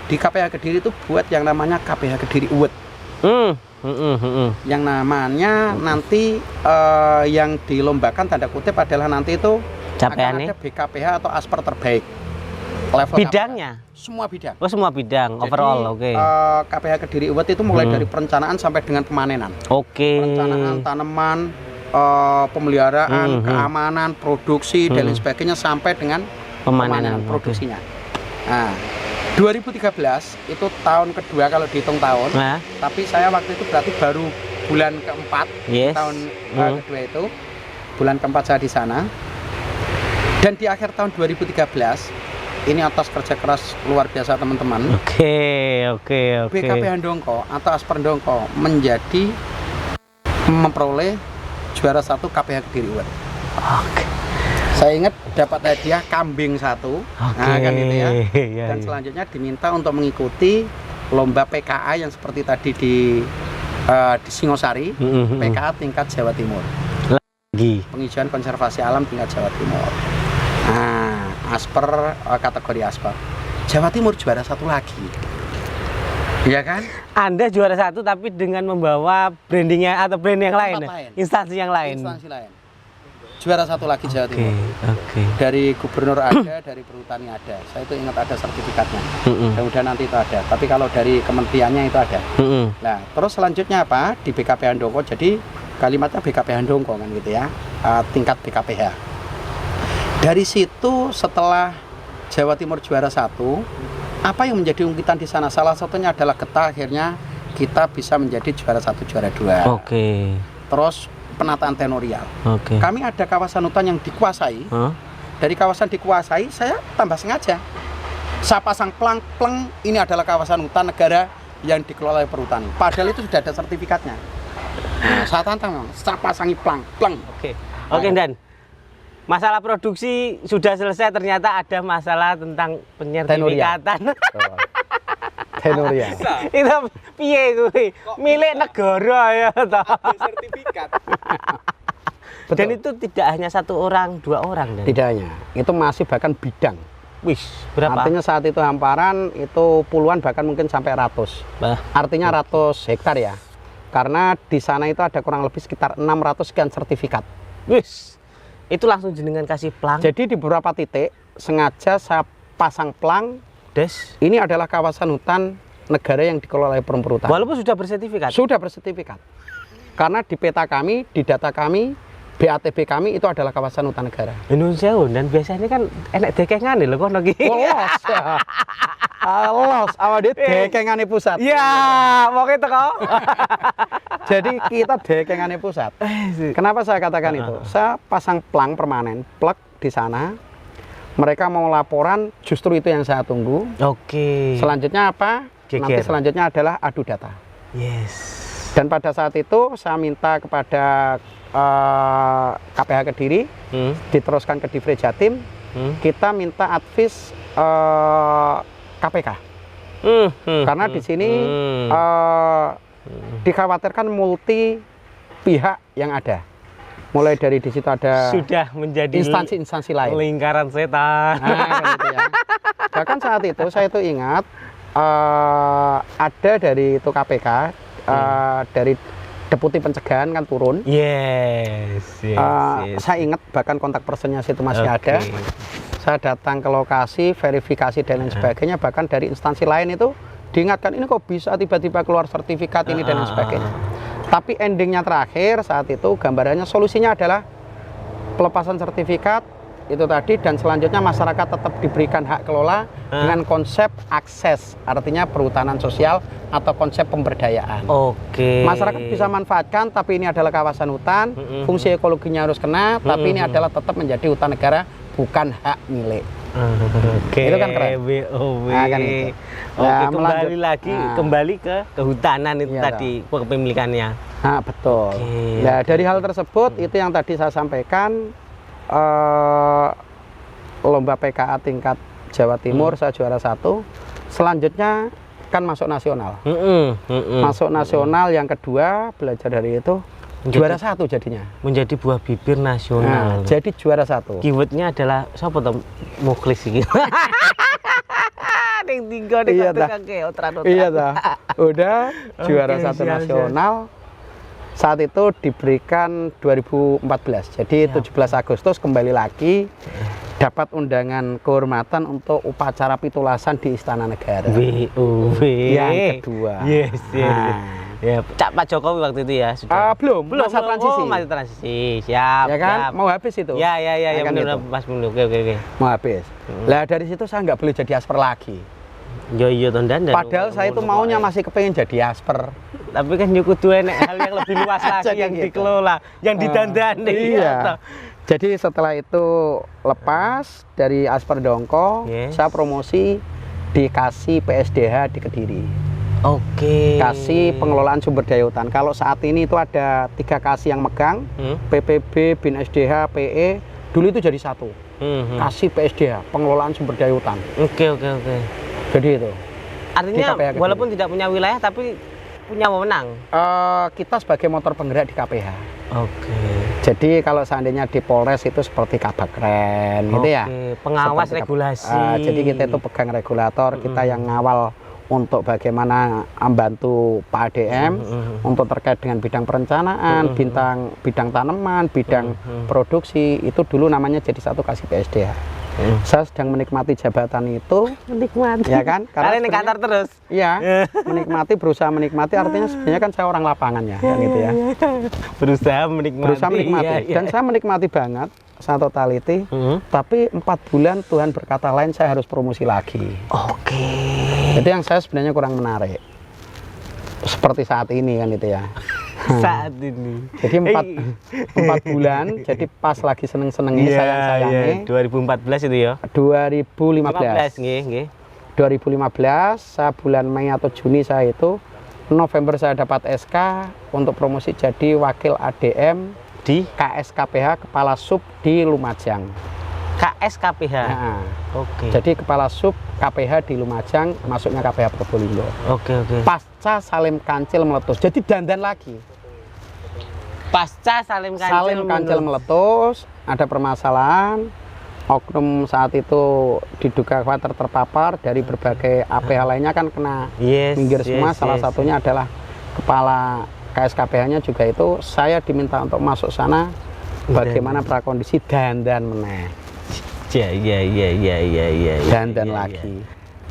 di KPH Kediri itu buat yang namanya KPH Kediri Award. Yang namanya nanti yang dilombakan tanda kutip adalah nanti itu capaiannya akan ada BKPH atau asper terbaik. Level bidangnya? KPH. Semua bidang. Oh, semua bidang. Jadi, overall, oke. KPH Kediri Award itu mulai dari perencanaan sampai dengan pemanenan. Oke. Perencanaan tanaman, pemeliharaan, keamanan, produksi dan lain sebagainya sampai dengan pemanenan produksinya. Nah, 2013 itu tahun kedua kalau dihitung tahun. Nah. Tapi saya waktu itu berarti baru bulan keempat. Yes. Tahun kedua itu bulan keempat saya di sana. Dan di akhir tahun 2013 ini atas kerja keras luar biasa teman-teman. Oke. BKPH Ndongko atau Asper Ndongko menjadi memperoleh juara 1 KPH Kediri Award. Oke. Saya ingat dapat hadiah kambing 1. Nah, kan gitu ya. Dan selanjutnya diminta untuk mengikuti lomba PKA yang seperti tadi di Singosari, PKA tingkat Jawa Timur. Lagi. Penghijauan konservasi alam tingkat Jawa Timur. Nah, Asper kategori Asper. Jawa Timur juara 1 lagi. Iya kan? Anda juara 1 tapi dengan membawa brandingnya atau brand yang lain, Tempat lain. instansi yang lain. Instansi lain. Juara 1 lagi Jawa Oke, Timur. oke. Dari gubernur ada, dari perhutani ada. Saya itu ingat ada sertifikatnya. Kemudian nanti itu ada. Tapi kalau dari kementeriannya itu ada. Nah, terus selanjutnya apa? Di BKP Handoko. Jadi kalimatnya BKP Handoko kan gitu ya. Tingkat BKPH. Dari situ setelah Jawa Timur juara 1, apa yang menjadi ungkitan di sana? Salah satunya adalah getah, akhirnya kita bisa menjadi juara 1, juara 2. Oke. Terus penataan tenorial. Oke. Kami ada kawasan hutan yang dikuasai. Dari kawasan dikuasai, saya tambah sengaja. Saya pasang plang-pleng, ini adalah kawasan hutan negara yang dikelola oleh perhutani. Padahal itu sudah ada sertifikatnya. Nah, saya tantang, saya pasangi plang-pleng. Oke. Oke, Dan. Masalah produksi sudah selesai, ternyata ada masalah tentang penyertifikatan. Tenorial. Itu piye kuwi? Milik negara ya toh. Sertifikat. Dan itu tidak hanya 1 orang, 2 orang Dan. Tidak hanya, itu masih bahkan bidang. Wis, berapa? Artinya saat itu hamparan itu puluhan bahkan mungkin sampai ratus. Artinya ratus hektar ya. Karena di sana itu ada kurang lebih sekitar 600 sekian sertifikat. Wis. Itu langsung jenengan kasih plang. Jadi di beberapa titik sengaja saya pasang plang. Des. Ini adalah kawasan hutan negara yang dikelola oleh perhutani. Walaupun sudah bersertifikat. Sudah bersertifikat. Karena di peta kami, di data kami, BATB kami itu adalah kawasan hutan negara. Indonesia dan biasanya kan enak dekengan lho kono iki. Los. Los, awak dia dekengane pusat. Ya, pokoknya teko. Jadi kita dekengane pusat. Kenapa saya katakan itu? Saya pasang plang permanen, plug di sana. Mereka mau laporan, justru itu yang saya tunggu. Oke. Selanjutnya apa? Geger. Nanti selanjutnya adalah adu data. Yes. Dan pada saat itu saya minta kepada KPH Kediri, diteruskan ke Divre Jatim, kita minta advis KPK. Karena di sini dikhawatirkan multi pihak yang ada. Mulai dari di situ ada Sudah menjadi instansi-instansi lain. lingkaran setan. Nah, kan gitu ya. Bahkan saat itu saya itu ingat ada dari itu KPK, dari Deputi Pencegahan kan turun. Yes. Saya ingat bahkan kontak personnya situ masih ada. Saya datang ke lokasi, verifikasi dan lain sebagainya. Bahkan dari instansi lain itu diingatkan, ini kok bisa tiba-tiba keluar sertifikat ini dan lain sebagainya. Tapi endingnya terakhir saat itu gambarannya solusinya adalah pelepasan sertifikat itu tadi, dan selanjutnya masyarakat tetap diberikan hak kelola dengan konsep akses, artinya perhutanan sosial atau konsep pemberdayaan. Oke. Masyarakat bisa manfaatkan, tapi ini adalah kawasan hutan, fungsi ekologinya harus kena, tapi ini adalah tetap menjadi hutan negara, bukan hak milik. Oke. Itu kan keren. BOW. Nah, kan itu. Oke, Nah, kembali melanjut. lagi Nah. kembali ke kehutanan itu Iya, tadi, kepemilikannya. Nah, betul. Oke, Nah, dari hal tersebut itu yang tadi saya sampaikan, lomba PKA tingkat Jawa Timur saya juara 1. Selanjutnya kan masuk nasional. Masuk nasional yang kedua, belajar dari itu juara 1 jadinya. Menjadi buah bibir nasional. Nah, jadi juara 1. Keywordnya adalah siapa tuh Mukhlis iki. Ning tiga ning Iya, dah. kakek otran-otran. Iya dah. Udah juara Oke, 1 siap, nasional. Saat itu diberikan 2014. Jadi 17 Agustus kembali lagi dapat undangan kehormatan untuk upacara pitulasan di Istana Negara. BOW. Yang kedua. Yes. Nah. Ya, Pak Jokowi waktu itu ya sudah. Belum, masa transisi. Oh, masih transisi. Siap. Ya kan? siap. Mau habis itu. Ya, Nah, kan benar itu. Mas Mundu. Oke. Mau habis. Lah dari situ saya nggak boleh jadi asper lagi. Iya Tondan. Padahal saya itu maunya masih kepengen jadi asper. Tapi kan yo kudu enek hal yang lebih luas lagi Jadi yang gitu. dikelola, yang didandani. Iya. Jadi setelah itu lepas dari Asper Dongko, Yes. saya promosi dikasih PSDH di Kediri. Oke. Kasih pengelolaan sumber daya hutan. Kalau saat ini itu ada 3 kasih yang megang, PPB, BIN SDH, PE. Dulu itu jadi 1. Kasih PSDH, pengelolaan sumber daya hutan. Oke. Jadi itu. Artinya Di KPH Kediri. walaupun tidak punya wilayah tapi punya wewenang. Kita sebagai motor penggerak di KPH. Oke. Jadi kalau seandainya di Polres itu seperti Kabakren gitu ya. Pengawas Seperti regulasi. Jadi kita itu pegang regulator, kita yang ngawal untuk bagaimana membantu Pak ADM untuk terkait dengan bidang perencanaan, bidang tanaman, bidang produksi. Itu dulu namanya jadi satu kasih BSD ya. Saya sedang menikmati jabatan itu, Menikmati. ya kan? Kalian di kantor terus. Iya, menikmati, berusaha menikmati. Artinya sebenarnya kan saya orang lapangan ya, kan gitu ya. Berusaha menikmati. Berusaha menikmati. Iya, iya. Dan saya menikmati banget, saya totality. Tapi 4 bulan Tuhan berkata lain, saya harus promosi lagi. Oke. Itu yang saya sebenarnya kurang menarik. Seperti saat ini kan itu ya. Saat ini. Jadi 4 bulan, jadi pas lagi seneng-senengnya sayang-sayangnya. 2014 itu ya. 2015. Nggih. 2015, saya bulan Mei atau Juni saya itu, November saya dapat SK untuk promosi jadi wakil ADM Di KSKPH Kepala Sub di Lumajang. KSKPH. Nah, Oke. jadi Kepala Sub KPH di Lumajang, masuknya KPH Probolinggo. Oke. Pasca Salim Kancil meletus, jadi dandan lagi. Pasca Salim Kancil meletus, ada permasalahan. Oknum saat itu diduga khawatir terpapar dari berbagai APH lainnya kan kena minggir semua. Salah satunya adalah kepala KSKPH-nya juga itu. Saya diminta untuk masuk sana bagaimana prakondisi dandan meneh. Iya. Dandan lagi.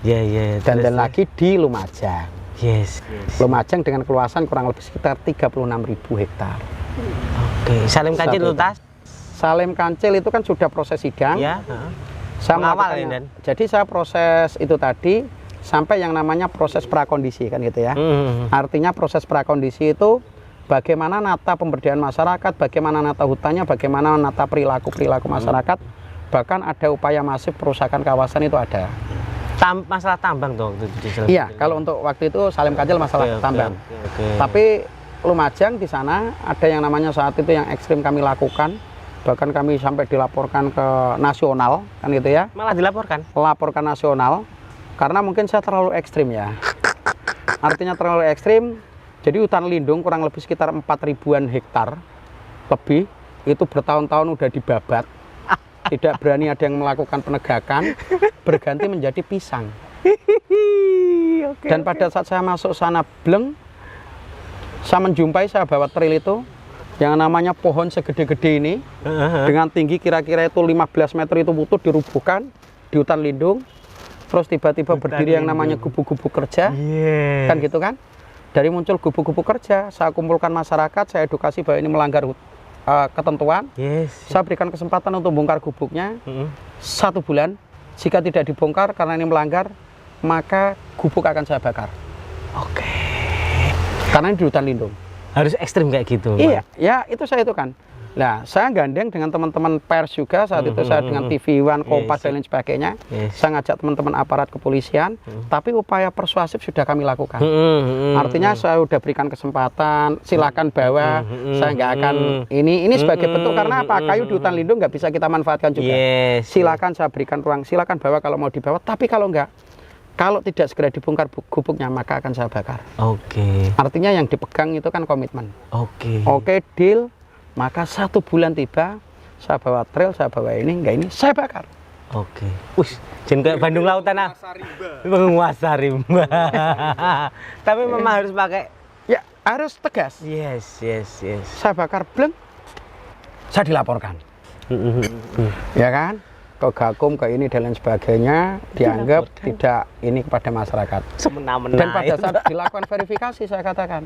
Iya. Dandan lagi di Lumajang. Yes. Lumajang dengan keluasan kurang lebih sekitar 36.000 hektar. Oke. Salim Kancil tuntas. Salim Kancil itu kan sudah proses sidang. Ya. Saya Pengawal melakukannya. ini, Dan. Jadi saya proses itu tadi sampai yang namanya proses prakondisi kan gitu ya. Artinya proses prakondisi itu bagaimana nata pemberdayaan masyarakat, bagaimana nata hutannya, bagaimana nata perilaku masyarakat. Bahkan ada upaya masif perusakan kawasan itu ada. Masalah tambang dong. Iya, kalau untuk waktu itu Salim Kancil masalah tambang. Tapi Lumajang di sana ada yang namanya saat itu yang ekstrim kami lakukan. Bahkan kami sampai dilaporkan ke nasional kan gitu ya. Malah dilaporkan. Laporkan nasional karena mungkin saya terlalu ekstrim ya. Artinya terlalu ekstrim. Jadi hutan lindung kurang lebih sekitar 4.000-an hektar lebih itu bertahun-tahun udah dibabat. Tidak berani ada yang melakukan penegakan, berganti menjadi pisang. Dan pada saat saya masuk sana bleng, saya menjumpai, saya bawa trail itu yang namanya pohon segede-gede ini dengan tinggi kira-kira itu 15 meter itu butuh dirubuhkan di hutan lindung. Terus tiba-tiba berdiri yang namanya gubuk-gubuk kerja. Kan gitu kan. Dari muncul gubuk-gubuk kerja, saya kumpulkan masyarakat, saya edukasi bahwa ini melanggar ketentuan. Saya berikan kesempatan untuk bongkar gubuknya 1 bulan. Jika tidak dibongkar karena ini melanggar, maka gubuk akan saya bakar. Oke. Karena ini di hutan lindung. Harus ekstrim kayak gitu. Iya, ya itu saya itu kan. Nah, saya gandeng dengan teman-teman pers juga saat itu saya dengan TV One, Kompas dan lain sebagainya. Saya ngajak teman-teman aparat kepolisian, tapi upaya persuasif sudah kami lakukan. Artinya saya sudah berikan kesempatan, silakan bawa, saya nggak akan ini sebagai bentuk karena apa? Kayu di hutan lindung nggak bisa kita manfaatkan juga. Silakan saya berikan ruang, silakan bawa kalau mau dibawa, tapi kalau nggak, kalau tidak segera dibongkar gubuknya maka akan saya bakar. Oke. Artinya yang dipegang itu kan komitmen. Oke, deal. Maka 1 bulan tiba, saya bawa trail, saya bawa ini, enggak ini, saya bakar. Oke. Wih, jangan kayak Bandung Lautan ah. Penguasa rimba. Tapi memang harus pakai. Ya, harus tegas. Yes. Saya bakar bleng, saya dilaporkan. Ya kan? Ke Gakum, ke ini dan lain sebagainya, dianggap tidak ini kepada masyarakat. Semena-mena. Dan pada saat dilakukan verifikasi, saya katakan,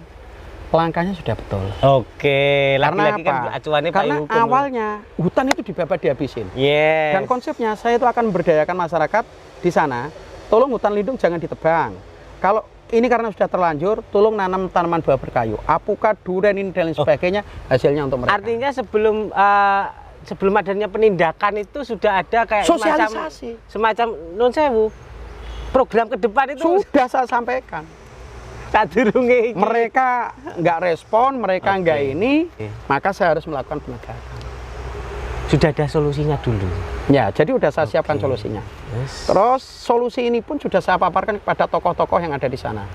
langkahnya sudah betul. Oke. Karena lagi-lagi apa? kan acuannya Karena payung hukum. awalnya hutan itu dibabat dihabisin. Yes. Dan konsepnya saya itu akan memberdayakan masyarakat di sana. Tolong hutan lindung jangan ditebang. Kalau ini karena sudah terlanjur, tolong nanam tanaman buah berkayu, apukat, durian ini dan lain sebagainya, hasilnya untuk mereka. Artinya sebelum adanya penindakan itu sudah ada kayak sosialisasi, semacam non sewu program ke depan itu sudah saya sampaikan. Mereka nggak respon, mereka nggak ini, maka saya harus melakukan penegakan. Sudah ada solusinya dulu. Ya, jadi sudah saya siapkan solusinya. Terus solusi ini pun sudah saya paparkan kepada tokoh-tokoh yang ada di sana,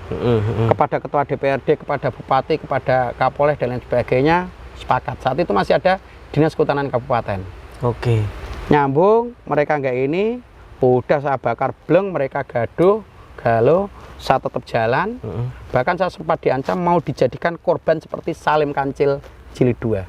kepada ketua DPRD, kepada bupati, kepada Kapolres dan lain sebagainya. Sepakat. Saat itu masih ada Dinas Kehutanan Kabupaten. Oke. Nyambung, mereka nggak ini, udah saya bakar bleng, mereka gaduh, galau, saya tetap jalan. Bahkan saya sempat diancam mau dijadikan korban seperti Salim Kancil Jilid 2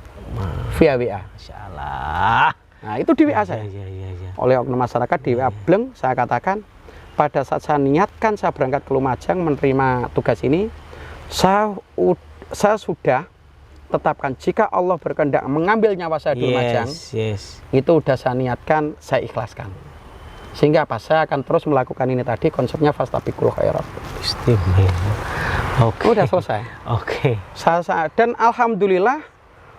via WA. Masya Allah. Nah itu di WA saya. Iya. Oleh oknum masyarakat di WA bleng, saya katakan pada saat saya niatkan saya berangkat ke Lumajang menerima tugas ini, saya sudah tetapkan jika Allah berkehendak mengambil nyawa saya di Lumajang, itu udah saya niatkan, saya ikhlaskan. Sehingga apa? Saya akan terus melakukan ini tadi, konsepnya fastabiqul khairat. Oke. Udah selesai. Oke. Dan alhamdulillah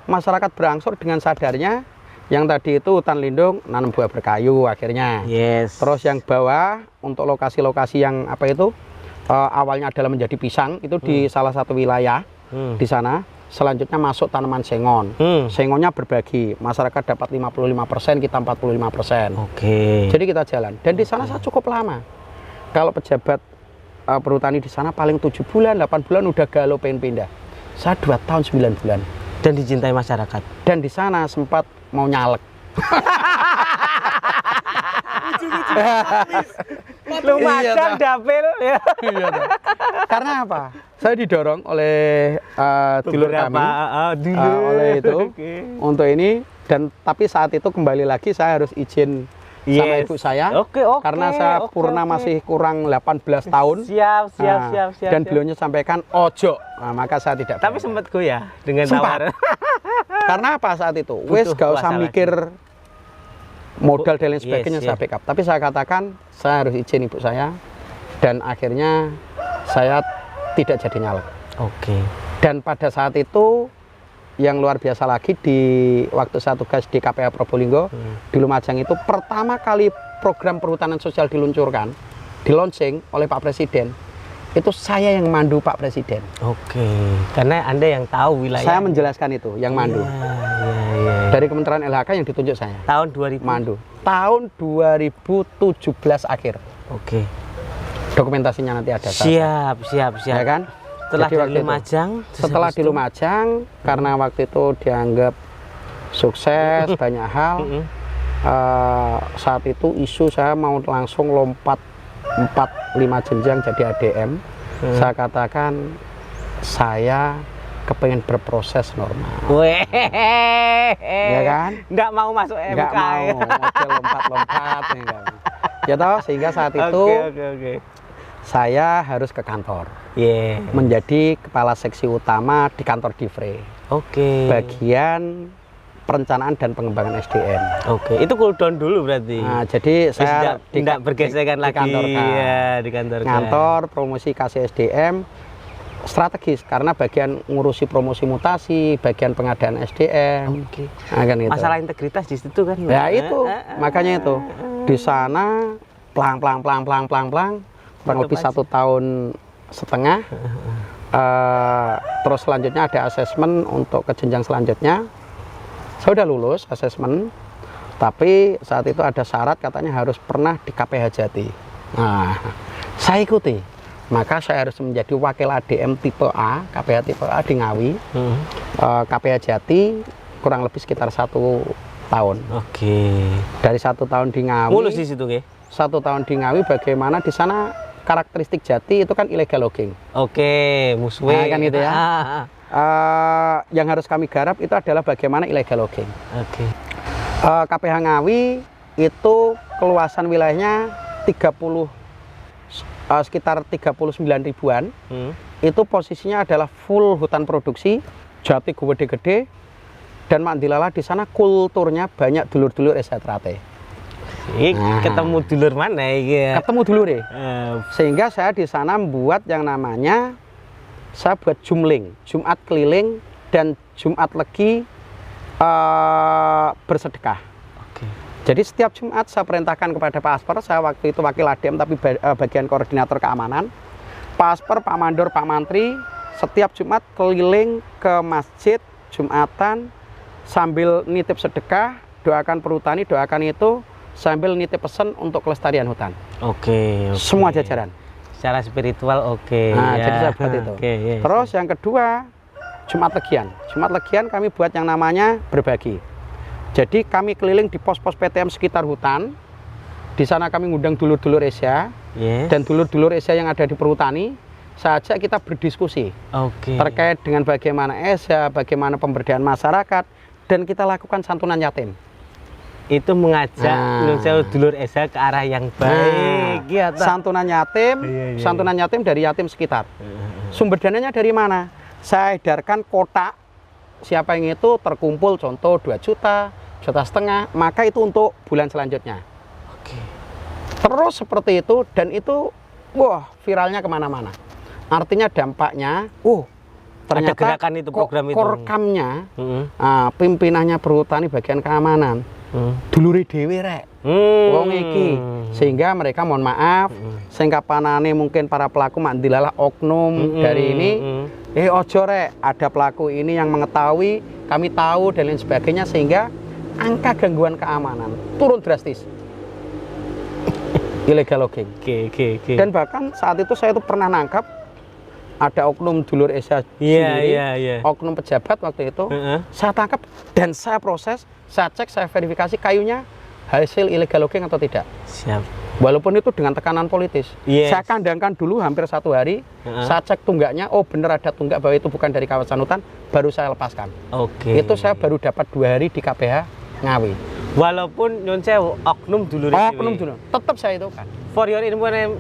masyarakat berangsur dengan sadarnya. Yang tadi itu hutan lindung nanam buah berkayu akhirnya. Terus yang bawah untuk lokasi-lokasi yang apa itu awalnya adalah menjadi pisang itu di salah satu wilayah di sana. Selanjutnya masuk tanaman sengon. Sengonnya berbagi, masyarakat dapat 55%, kita 45%. Oke. Jadi kita jalan. Dan di sana saya cukup lama. Kalau pejabat perhutani di sana paling 7 bulan, 8 bulan udah galau pengen pindah. Saya 2 tahun 9 bulan. Dan dicintai masyarakat. Dan di sana sempat mau nyalek. Lumajang dapil ya. Iya, karena apa? Saya didorong oleh dulur kami, oleh itu untuk ini. Dan tapi saat itu kembali lagi saya harus izin sama ibu saya, karena saya masih kurang 18 tahun. Siap. Dan beliaunya sampaikan ojo, maka saya tidak. Tapi sempat goyah dengan tawaran. Karena apa saat itu? Wes gak usah mikir modal dan lain sebagainya, saya backup. Tapi saya katakan saya harus izin ibu saya, dan akhirnya saya tidak jadi nyalek. Oke. Dan pada saat itu yang luar biasa lagi, di waktu saya tugas di KPA Probolinggo di Lumajang itu pertama kali program perhutanan sosial diluncurkan, di-launching oleh Pak Presiden. Itu saya yang mandu Pak Presiden. Oke. Karena Anda yang tahu wilayah. Saya menjelaskan itu, yang mandu. Iya. Dari Kementerian LHK yang ditunjuk saya. Tahun 2000. Mandu. Tahun 2017 akhir. Oke. Dokumentasinya nanti ada. Siap. Ya kan? Setelah di Lumajang, karena waktu itu dianggap sukses banyak hal. Saat itu isu saya mau langsung lompat 4-5 jenjang jadi ADM. Saya katakan saya kepengen berproses normal. Ya kan? Nggak mau masuk MK. Nggak mau, lompat-lompat. Ya toh, sehingga saat itu saya harus ke kantor. Menjadi kepala seksi utama di kantor Divre. Bagian perencanaan dan pengembangan SDM. Itu cooldown dulu berarti. Nah, jadi saya tidak bergesekan lagi di kantor. Kantor promosi kasih SDM strategis, karena bagian ngurusi promosi mutasi, bagian pengadaan SDM. Nah, kan itu. Masalah integritas di situ kan. Ya itu, makanya itu di sana plang kurang lebih 1,5 tahun. Terus selanjutnya ada asesmen untuk ke jenjang selanjutnya. Saya udah lulus asesmen, tapi saat itu ada syarat katanya harus pernah di KPH Jati. Nah, saya ikuti. Maka saya harus menjadi wakil ADM tipe A, KPH tipe A di Ngawi. KPH Jati kurang lebih sekitar 1 tahun. Dari 1 tahun di Ngawi. Mulus di situ, 1 tahun di Ngawi, bagaimana di sana karakteristik Jati itu kan illegal logging. Muswe. Nah, kan gitu ya. Yang harus kami garap itu adalah bagaimana illegal logging. KPH Ngawi itu keluasan wilayahnya sekitar 39 ribuan. Itu posisinya adalah full hutan produksi, jati gede-gede, dan Mandilala di sana kulturnya banyak dulur-dulur esetrate. Ketemu dulur mana ya? Ketemu dulur ya. Sehingga saya di sana membuat yang namanya, saya buat jumling, Jumat keliling dan Jumat legi bersedekah. Jadi setiap Jumat saya perintahkan kepada Pak Asper, saya waktu itu wakil ADM tapi bagian koordinator keamanan. Pak Asper, Pak Mandor, Pak Mantri, setiap Jumat keliling ke masjid Jumatan sambil nitip sedekah, doakan perhutani, doakan itu, sambil nitip pesan untuk kelestarian hutan. Semua jajaran. Secara spiritual Nah, jadi saya buat itu. Terus yang kedua, Jumat Legian. Jumat Legian kami buat yang namanya berbagi. Jadi kami keliling di pos-pos PTM sekitar hutan. Di sana kami ngundang dulur-dulur Esya dan dulur-dulur Esya yang ada di perhutani. Saja kita berdiskusi terkait dengan bagaimana Esya, bagaimana pemberdayaan masyarakat, dan kita lakukan santunan yatim. Itu mengajak dulur Esya ke arah yang baik. Santunan yatim, santunan yatim dari yatim sekitar. Sumber dananya dari mana? Saya edarkan kotak, siapa yang itu terkumpul contoh 2 juta, 1,5 juta, maka itu untuk bulan selanjutnya. Terus seperti itu, dan itu wah viralnya kemana-mana. Artinya dampaknya, ternyata ada gerakan itu, program itu. Korkamnya, pimpinannya perhutani bagian keamanan, duluri dewe rek, wong iki, sehingga mereka mohon maaf, sehingga panane mungkin para pelaku mandilalah oknum dari ini, ojo rek, ada pelaku ini yang mengetahui, kami tahu dan lain sebagainya, sehingga angka gangguan keamanan turun drastis. Illegal logging. Dan bahkan saat itu saya itu pernah nangkap ada oknum dulur Esya sendiri, oknum pejabat waktu itu, saya tangkap dan saya proses, saya cek, saya verifikasi kayunya hasil illegal logging atau tidak. Siap. Walaupun itu dengan tekanan politis. Saya kandangkan dulu hampir 1 hari, saya cek tunggaknya, benar ada tunggak bahwa itu bukan dari kawasan hutan, baru saya lepaskan. Itu saya baru dapat 2 hari di KPH Ngawi. Walaupun nyun sewu oknum dulur tetap saya itu kan. For your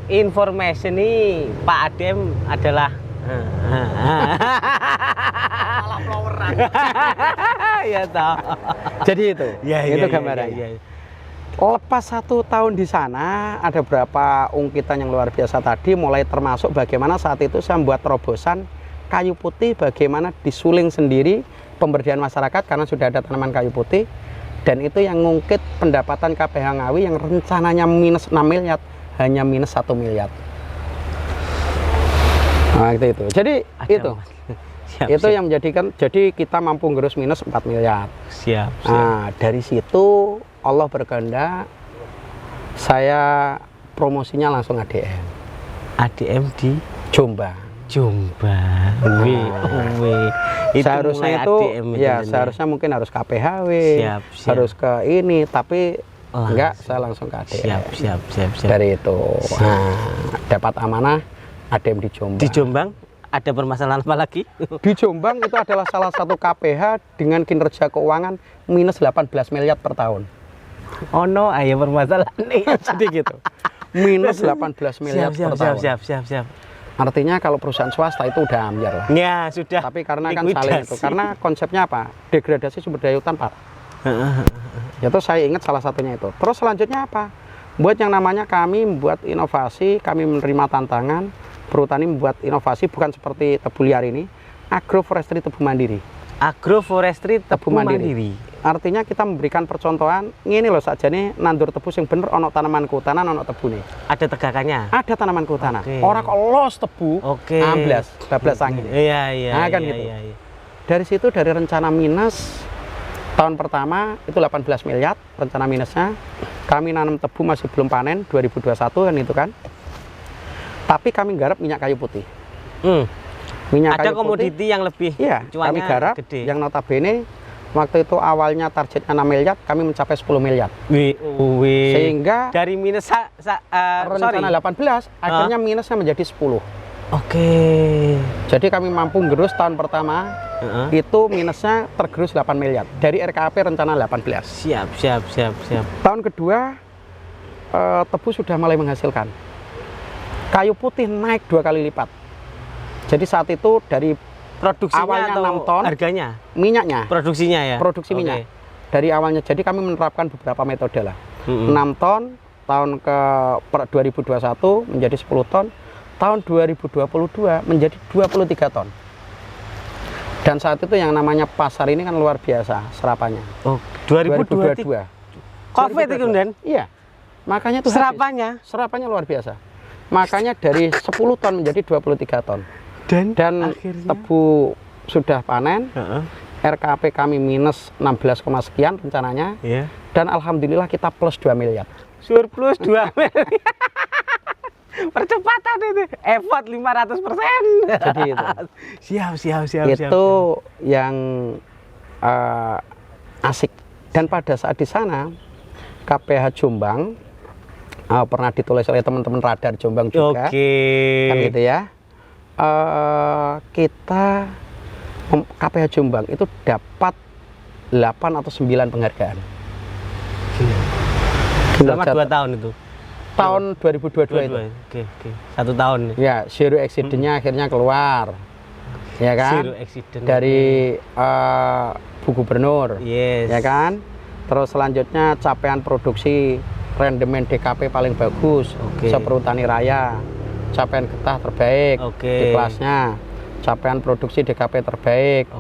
information nih, Pak Adem adalah malah floweran. Ya toh. Jadi itu. Itu gambarannya. Lepas 1 tahun di sana, ada beberapa ungkitan yang luar biasa tadi, mulai termasuk bagaimana saat itu saya membuat terobosan kayu putih, bagaimana disuling sendiri pemberdayaan masyarakat karena sudah ada tanaman kayu putih. Dan itu yang ngungkit pendapatan KPH Ngawi yang rencananya minus 6 miliar, hanya minus 1 miliar. Nah itu. Jadi itu yang menjadikan, jadi kita mampu ngerus minus 4 miliar. Siap. Nah dari situ Allah berkehendak, saya promosinya langsung ADM. ADM di Jombang. Seharusnya itu seharusnya mungkin harus KPHW, harus ke ini, tapi enggak, saya langsung ke ADM. Siap. Dari itu dapat amanah ADM di Jombang. Di Jombang ada permasalahan apa lagi? Di Jombang itu adalah salah satu KPH dengan kinerja keuangan minus 18 miliar per tahun. Ayo permasalahan nih. Jadi gitu. Minus 18 miliar per tahun. Siap. Artinya kalau perusahaan swasta itu udah ambiar lah. Ya sudah. Tapi karena kan saling itu, karena konsepnya apa? Degradasi sumber daya hutan parah. Itu saya ingat salah satunya itu. Terus selanjutnya apa? Buat yang namanya kami membuat inovasi, kami menerima tantangan, perhutani membuat inovasi bukan seperti tebu liar ini, agroforestry tebu mandiri. Agroforestry tebu mandiri. Artinya kita memberikan percontohan, ini loh saja nih nandur tebu yang bener, ono tanaman kehutanan, ono tebu nih. Ada tegakannya? Ada tanaman kehutanan. Orang kalau los tebu, amblas, bablas angin. Iya. Nah kan gitu. Dari situ, dari rencana minus, tahun pertama itu 18 miliar, rencana minusnya. Kami nanam tebu masih belum panen, 2021 kan itu kan. Tapi kami garap minyak kayu putih. Minyak ada kayu komoditi putih, yang lebih kami garap, gede. yang notabene waktu itu awalnya targetnya 6 miliar, kami mencapai 10 miliar. Sehingga dari minus rencana 18, akhirnya minusnya menjadi 10. Jadi kami mampu gerus tahun pertama, itu minusnya tergerus 8 miliar. Dari RKAP rencana 18. Siap. Tahun kedua, tebu sudah mulai menghasilkan. Kayu putih naik 2 kali lipat. Jadi saat itu dari produksinya awalnya atau 6 ton, harganya? Minyaknya. Produksinya ya? Produksi minyak. Dari awalnya, jadi kami menerapkan beberapa metode lah. 6 ton, tahun ke 2021 menjadi 10 ton, tahun 2022 menjadi 23 ton. Dan saat itu yang namanya pasar ini kan luar biasa serapannya. 2022. Covid itu kan? Iya. Makanya tuh serapannya luar biasa. Makanya dari 10 ton menjadi 23 ton. Dan akhirnya tebu sudah panen, RKP kami minus 16, sekian rencananya, dan alhamdulillah kita plus 2 miliar. Surplus 2 miliar. Percepatan itu, effort 500%. Jadi itu. Siap. Itu yang asik Dan pada saat di sana KPH Jombang pernah ditulis oleh teman-teman Radar Jombang juga, kan gitu ya. Kita KPH Jombang itu dapat 8 atau 9 penghargaan. Selama 2 tahun itu. Tahun 2022 itu. Oke. 1 tahun. Ya, zero accident-nya akhirnya keluar. Ya kan? Zero accident. Dari Bu Gubernur. Yes. Ya kan? Terus selanjutnya capaian produksi rendemen DKP paling bagus seperhutani raya, capaian getah terbaik di kelasnya, capaian produksi DKP terbaik,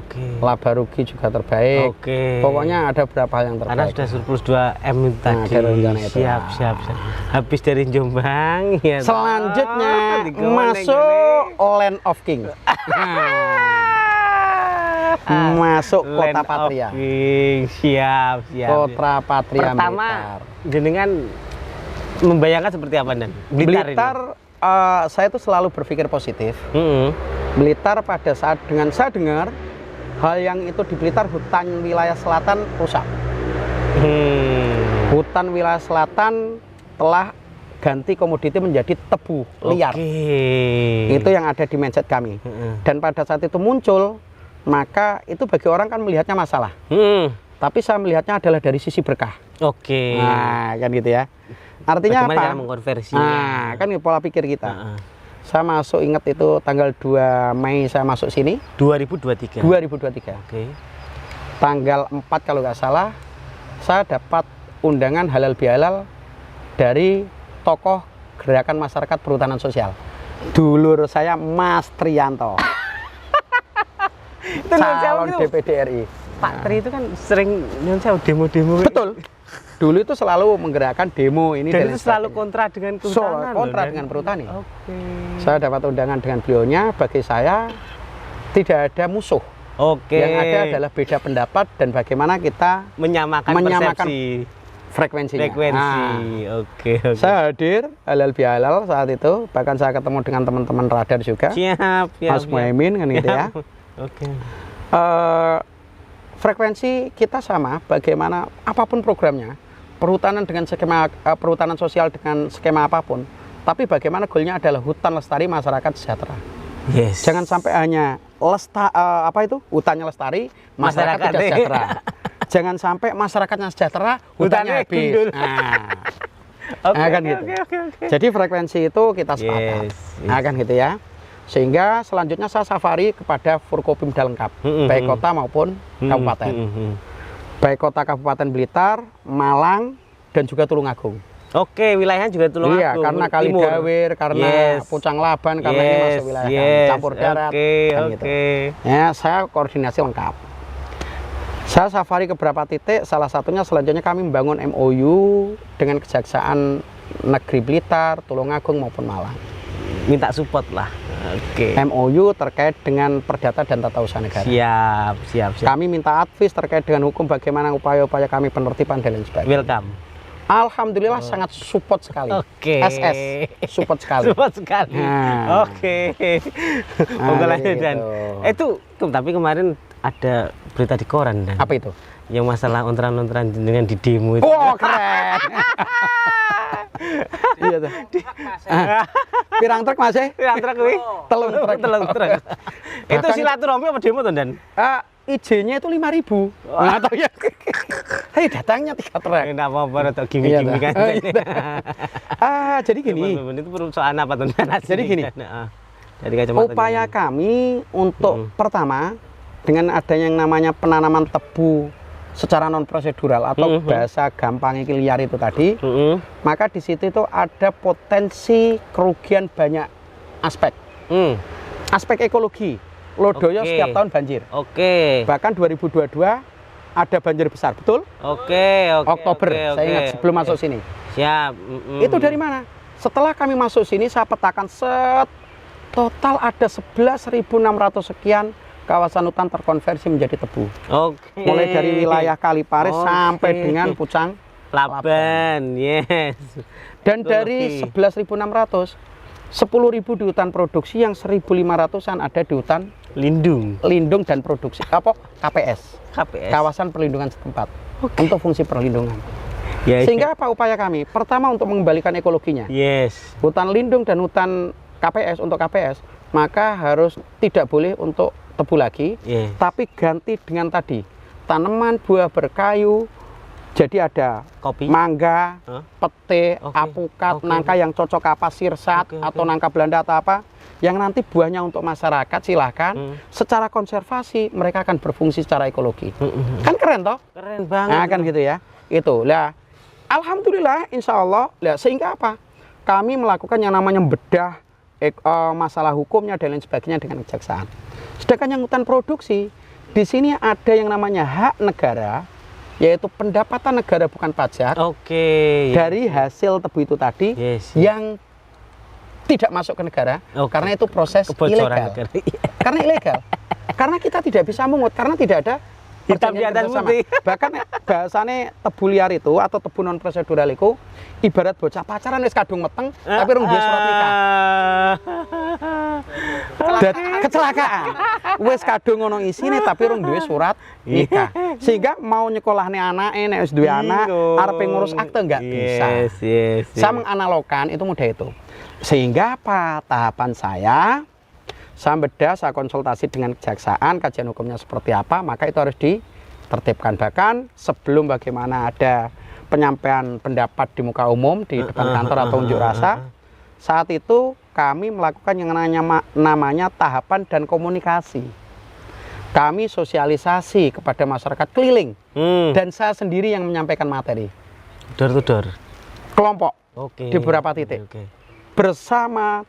laba rugi juga terbaik. Pokoknya ada beberapa hal yang terbaik. Karena sudah surplus 2M itu tadi. Siap. Habis dari Jombang ya. Selanjutnya masuk Land of King. Masuk Kota Patria. Siap. Kota Patria. Pertama, Blitar. jenengan membayangkan seperti apa dan Blitar saya tuh selalu berpikir positif. Blitar pada saat dengan saya dengar hal yang itu di Blitar, hutan wilayah selatan rusak. Hutan wilayah selatan telah ganti komoditi menjadi tebu liar. Itu yang ada di mindset kami. Dan pada saat itu muncul, maka itu bagi orang kan melihatnya masalah. Tapi saya melihatnya adalah dari sisi berkah. Nah, kan gitu ya. Artinya bagaimana apa? cara mengkonversinya? Nah, kan pola pikir kita. Saya masuk, ingat itu tanggal 2 Mei saya masuk sini. 2023. Tanggal 4 kalau nggak salah, saya dapat undangan halal bihalal dari tokoh gerakan masyarakat perhutanan sosial. Dulur saya Mas Trianto. Calon DPD RI. Pak Tri itu kan sering demo-demo. Betul. Dulu itu selalu menggerakkan demo ini. Dan itu selalu kontra dengan kehutanan. Dengan perhutani. Saya dapat undangan dengan beliaunya. Bagi saya tidak ada musuh. Yang ada adalah beda pendapat dan bagaimana kita menyamakan frekuensinya. Saya hadir halal bihalal saat itu. Bahkan saya ketemu dengan teman-teman Radar juga. Mas Muhaimin kan gitu ya. Frekuensi kita sama, bagaimana apapun programnya, perhutanan dengan skema perhutanan sosial dengan skema apapun, tapi bagaimana goalnya adalah hutan lestari, masyarakat sejahtera. Jangan sampai hanya hutannya lestari, masyarakat tidak sejahtera. Jangan sampai masyarakatnya sejahtera, hutannya habis. Kan gitu. Jadi frekuensi itu kita sepakat. Kan gitu ya. Sehingga selanjutnya saya safari kepada Forkopimda lengkap, baik kota maupun kabupaten. Baik kota Kabupaten Blitar, Malang, dan juga Tulungagung. Wilayahnya juga Tulungagung. Iya, karena Kalidawir, karena Pucang Laban, karena ini masuk wilayah campur darat. Gitu. Ya, saya koordinasi lengkap. Saya safari ke beberapa titik, salah satunya selanjutnya kami membangun MOU dengan Kejaksaan Negeri Blitar, Tulungagung maupun Malang. Minta support lah. MOU terkait dengan perdata dan tata usaha negara. Siap. Kami minta advis terkait dengan hukum, bagaimana upaya-upaya kami penertiban dan lain sebagainya. Welcome. Alhamdulillah sangat support sekali. SS support sekali. Dan itu tapi kemarin ada berita di koran dan. Apa itu? Yang masalah ontran-ontran dengan di demo itu. Keren. Iya tuh. Pirang truk Mas? Pirang truk kuwi? Telung truk. Itu silaturahmi apa demo to, Dan? IJ-nya itu 5.000. Enggak tahu ya. Hei, datangnya 3 truk. Enggak apa-apa atau gimmick kan. Jadi gini. Itu perusahaan apa tuh? Jadi gini. Dari kacamata upaya kami untuk pertama dengan adanya yang namanya penanaman tebu secara non prosedural atau bahasa gampang liar itu tadi, maka di situ itu ada potensi kerugian banyak aspek. Aspek ekologi, Lodoyo setiap tahun banjir. Bahkan 2022 ada banjir besar, betul? Oktober, saya ingat sebelum masuk sini. Itu dari mana? Setelah kami masuk sini, saya petakan total ada 11.600 sekian kawasan hutan terkonversi menjadi tebu. Mulai dari wilayah Kaliparis sampai dengan Pucang Laban. Dan dari 11.600, 10.000 di hutan produksi, yang 1.500-an ada di hutan lindung dan produksi KPS, kawasan perlindungan setempat. untuk fungsi perlindungan. Ya, Sehingga apa upaya kami? Pertama untuk mengembalikan ekologinya. yes. Hutan lindung dan hutan KPS untuk KPS, maka harus tidak boleh untuk tebu lagi, Yes. tapi ganti dengan tadi tanaman buah berkayu. Jadi ada Kopi. mangga, Hah? pete, Oke. apukat, Oke. nangka yang cocok apa sirsat Oke, atau oke. nangka Belanda atau apa, yang nanti buahnya untuk masyarakat silahkan. Secara konservasi mereka akan berfungsi secara ekologi. Kan keren toh? Keren banget. Nah kan gitu ya. Itu lah. Alhamdulillah, insya Allah. Lah, sehingga apa? Kami melakukan yang namanya bedah masalah hukumnya dan lain sebagainya dengan kejaksaan. Sedangkan yang hutan produksi, di sini ada yang namanya hak negara, yaitu pendapatan negara bukan pajak Oke. dari hasil tebu itu tadi Yes. yang tidak masuk ke negara, Oke. karena itu proses Kebocoran ilegal. negara. Karena ilegal. Karena kita tidak bisa mungut, karena tidak ada Hitam di perjanjian atas kerjasama. putih. Bahkan bahasane tebu liar itu atau tebu non prosedural itu ibarat bocah pacaran wis kadung meteng tapi rung duwe surat nikah. Kecelakaan. Wis kadung ngono isine tapi rung duwe surat nikah. Sehingga mau nyekolahne anake nek wis duwe anak arep ngurus akte enggak bisa. Yes, yes. Saya menganalogkan itu mudah itu. Sehingga apa tahapan saya bedah, saya konsultasi dengan kejaksaan, kajian hukumnya seperti apa, maka itu harus ditertibkan. Bahkan sebelum bagaimana ada penyampaian pendapat di muka umum, di depan kantor atau unjuk rasa, saat itu kami melakukan yang namanya tahapan dan komunikasi. Kami sosialisasi kepada masyarakat keliling, dan saya sendiri yang menyampaikan materi. Door to door. Kelompok Oke. di beberapa titik. Oke. Bersama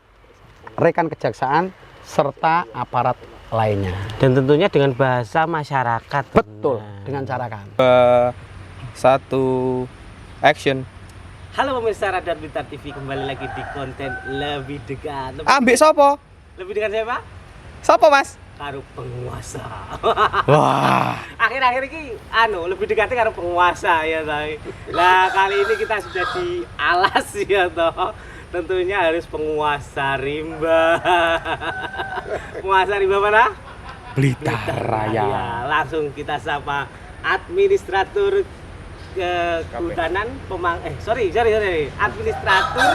rekan kejaksaan serta aparat lainnya. Dan tentunya dengan bahasa masyarakat. Betul, Nah. dengan cara kami. 1 action. Halo pemirsa Radar Blitar TV, kembali lagi di konten lebih dekat. Ambek sopo? Lebih dekat siapa? Sopo, Mas? Karo penguasa. Wah. Akhir-akhir ini lebih dekatnya karo penguasa ya toh. Nah, kali ini kita sudah di alas ya toh. Tentunya harus penguasa rimba. Penguasa rimba mana? Blitar Raya. Ya, langsung kita sapa administratur kehutanan administratur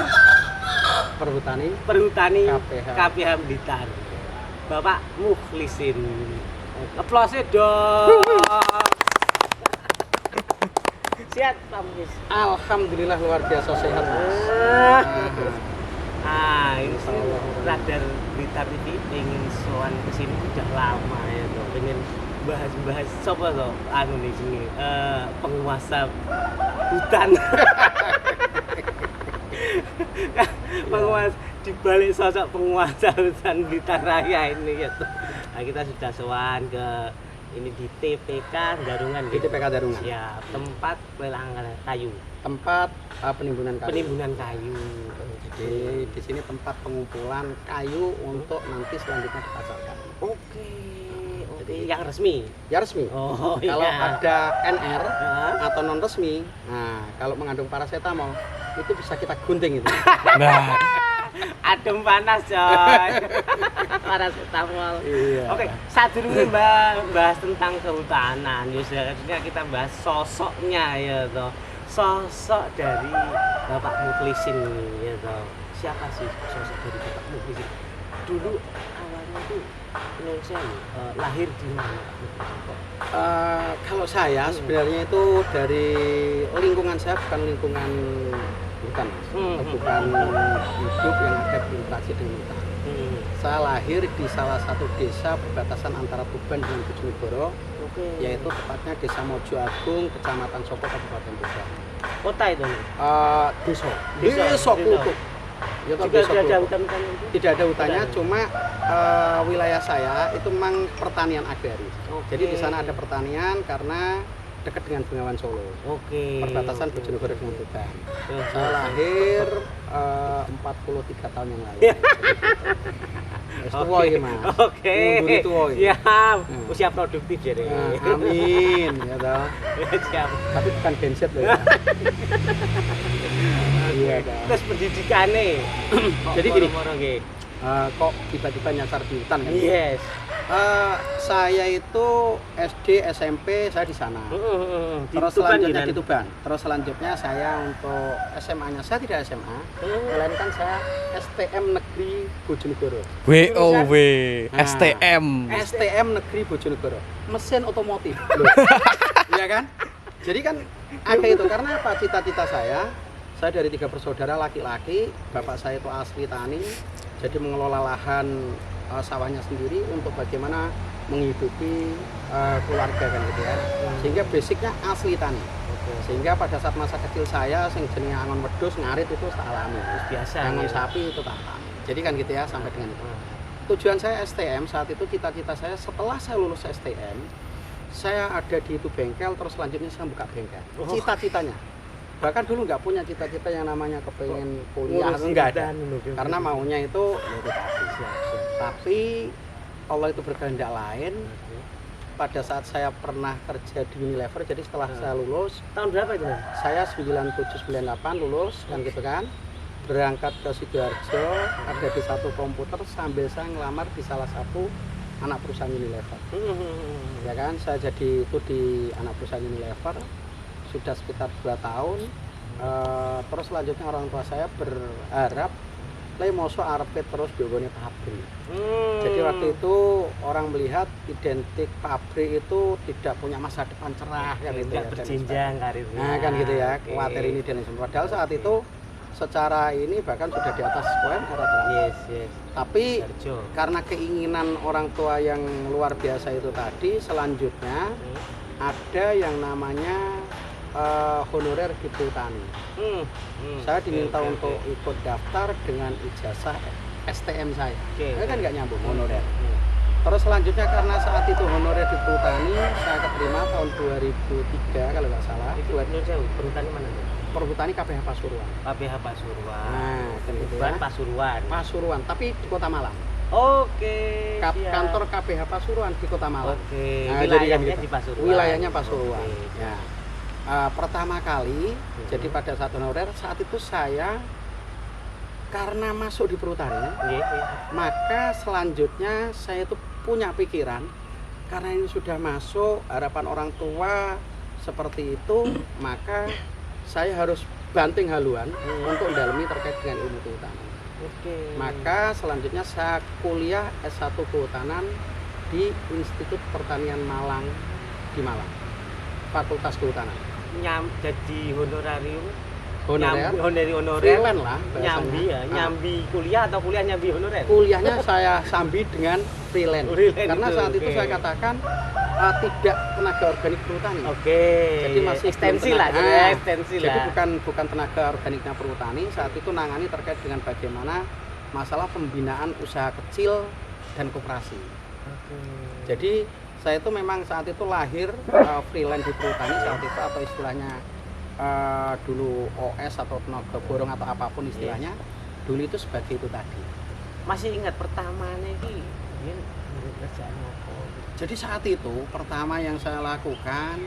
perhutani KPH Blitar, Bapak Mukhlisin. Aplause dong. Sehat Pak Mukhlis? Alhamdulillah luar biasa sehat, Mas. Ini sih Radar Blitar TV pengen soan kesini udah lama ya tuh, pengen bahas siapa tuh nih sini penguasa hutan. Penguasa dibalik sosok penguasa hutan Blitar Raya ini ya tuh. Nah, kita sudah soan ke ini di TPK Darungan. Di TPK Darungan. Ya, tempat pelelangan kayu. Tempat penimbunan kayu. Penimbunan kayu. Jadi di sini tempat pengumpulan kayu untuk nanti selanjutnya dipasarkan. Oke. Jadi yang resmi. Ya resmi. Oh, Kalau iya. ada NR Hah? atau non resmi, nah kalau mengandung paracetamol itu bisa kita gunting itu. Nah, Adem panas coy. Paracetamol. Iya. Oke, saat dulu bahas tentang kehutanan, ya seharusnya kita bahas sosoknya ya toh. Sosok dari Bapak Mukhlisin ya toh. Siapa sih sosok dari Bapak Mukhlisin? Dulu awalnya tuh Indonesia lahir di mana? Kalau saya sebenarnya itu dari lingkungan saya bukan lingkungan hutan, Mas. Bukan hidup yang ada berinteraksi dengan hutan. Saya lahir di salah satu desa perbatasan antara Tuban dengan Bojonegoro, yaitu tepatnya Desa Mojo Agung, Kecamatan Soko, Kabupaten Tuban. Kota itu nih. Desa Kultuk. Ya, toh, Juga desa tidak ada Kultuk. hutan-hutan itu. Tidak ada hutannya, Tidak ada. cuma wilayah saya itu memang pertanian agraris. Oke. Jadi di sana ada pertanian karena dekat dengan Bengawan Solo. Oke. Perbatasan Oke. Bojonegoro dengan Tuban. Terus, Saya lahir 43 tahun yang lalu. Wis tuwa iki, Mas. Oke. Munduri tuwa iki. Siap. Usia produktif jadi. Nah, amin ya toh. Siap. Tapi bukan genset loh ya. Iya toh. Terus pendidikannya. Jadi gini. Moro-moro nggih. Kok tiba-tiba nyasar di hutan kan? Yes. Saya itu SD, SMP saya di sana. Di Terus Tuban selanjutnya gitu. di Tuban. Terus selanjutnya saya untuk SMA-nya saya tidak SMA, melainkan saya STM Negeri Bojonegoro. WOW Nah. STM. STM Negeri Bojonegoro. Mesin otomotif. Loh. Iya kan? Jadi kan ada itu karena apa? Cita-cita saya dari 3 bersaudara laki-laki, bapak saya itu asli tani, jadi mengelola lahan sawahnya sendiri untuk bagaimana menghidupi keluarga kan gitu ya. Sehingga basicnya asli tani. Sehingga pada saat masa kecil saya sing jenenge angon wedhus ngarit itu tak alami. Biasa. Angon gitu. sapi itu tak alami. Jadi kan gitu ya sampai dengan itu. Tujuan saya STM saat itu cita-cita saya setelah saya lulus STM saya ada di itu bengkel terus selanjutnya saya buka bengkel. Cita-citanya. Bahkan dulu nggak punya cita-cita yang namanya kepengen kuliah, enggak ada. Karena maunya itu ya itu tadi. Tapi Allah itu berkehendak lain. Pada saat saya pernah kerja di Unilever, jadi setelah saya lulus, Tahun berapa itu? saya 97-98 lulus kan gitu kan. Berangkat ke Sidoarjo, ada di satu komputer sambil saya ngelamar di salah satu anak perusahaan Unilever. Ya kan, saya jadi itu di anak perusahaan Unilever sudah sekitar 2 tahun. Terus selanjutnya orang tua saya berharap moso arepet terus diogone pabrik. Jadi waktu itu orang melihat identik pabrik itu tidak punya masa depan cerah kan gitu ya. Berjenjang karirnya. Nah kan gitu ya, Oke. khawatir ini dan lain. Padahal saat itu secara ini bahkan sudah di atas poin rata-rata. Yes. Tapi Sidoarjo. karena keinginan orang tua yang luar biasa itu tadi, selanjutnya ada yang namanya honorer di perhutani. Saya diminta untuk ikut daftar dengan ijazah STM saya. Saya kan nggak nyambung honorer. Terus selanjutnya karena saat itu honorer di perhutani saya keterima tahun 2003 kalau nggak salah. Itu jauh. Perhutani mana tuh? Perhutani KPH Pasuruan. KPH Pasuruan. Nah, kan gitu Tuban ya. Pasuruan. Pasuruan, tapi di Kota Malang. Oke. siap. Kantor KPH Pasuruan di Kota Malang. Oke. Nah, jadi kan Wilayahnya gitu. di Pasuruan. Wilayahnya Pasuruan. Oke. Ya. Pertama kali, jadi pada saat honorer saat itu saya karena masuk di perhutani, maka selanjutnya saya itu punya pikiran karena ini sudah masuk harapan orang tua seperti itu, maka saya harus banting haluan untuk mendalami terkait dengan ilmu kehutanan. Oke. Maka selanjutnya saya kuliah S1 Kehutanan di Institut Pertanian Malang di Malang, Fakultas Kehutanan. Jadi honorarium. Honorer, Honorer. freelance lah bahasanya. Nyambi ya, nyambi kuliah atau kuliah nyambi honorer? Kuliahnya saya sambi dengan freelance. Freelance Karena itu, saat itu oke. saya katakan tidak tenaga organik perhutani. Oke. Jadi masih ekstensi belum lah, tenaga. jadi Nah, ekstensi Jadi lah. bukan tenaga organiknya perhutani, saat itu nangani terkait dengan bagaimana masalah pembinaan usaha kecil dan koperasi. Oke. Jadi saya itu memang saat itu lahir freelance di perhutani saat itu atau istilahnya dulu OS atau tenaga borong atau apapun istilahnya. Dulu itu sebagai itu tadi. Masih ingat pertamanya ini kerjaan apa? Jadi saat itu pertama yang saya lakukan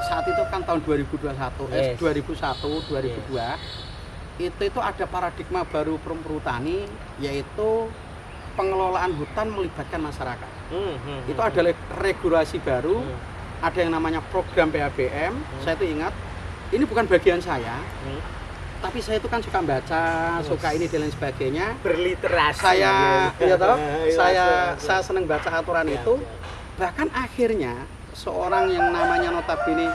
saat itu kan tahun 2021, Yes. 2001, 2002 itu ada paradigma baru perhutani yaitu pengelolaan hutan melibatkan masyarakat. Itu ada regulasi baru, ada yang namanya program PHBM. Saya itu ingat, ini bukan bagian saya, tapi saya itu kan suka baca, suka ini dan lain sebagainya. Berliterasi. Saya, ya toh, Iya, saya senang baca aturan itu. Bahkan akhirnya seorang yang namanya notabene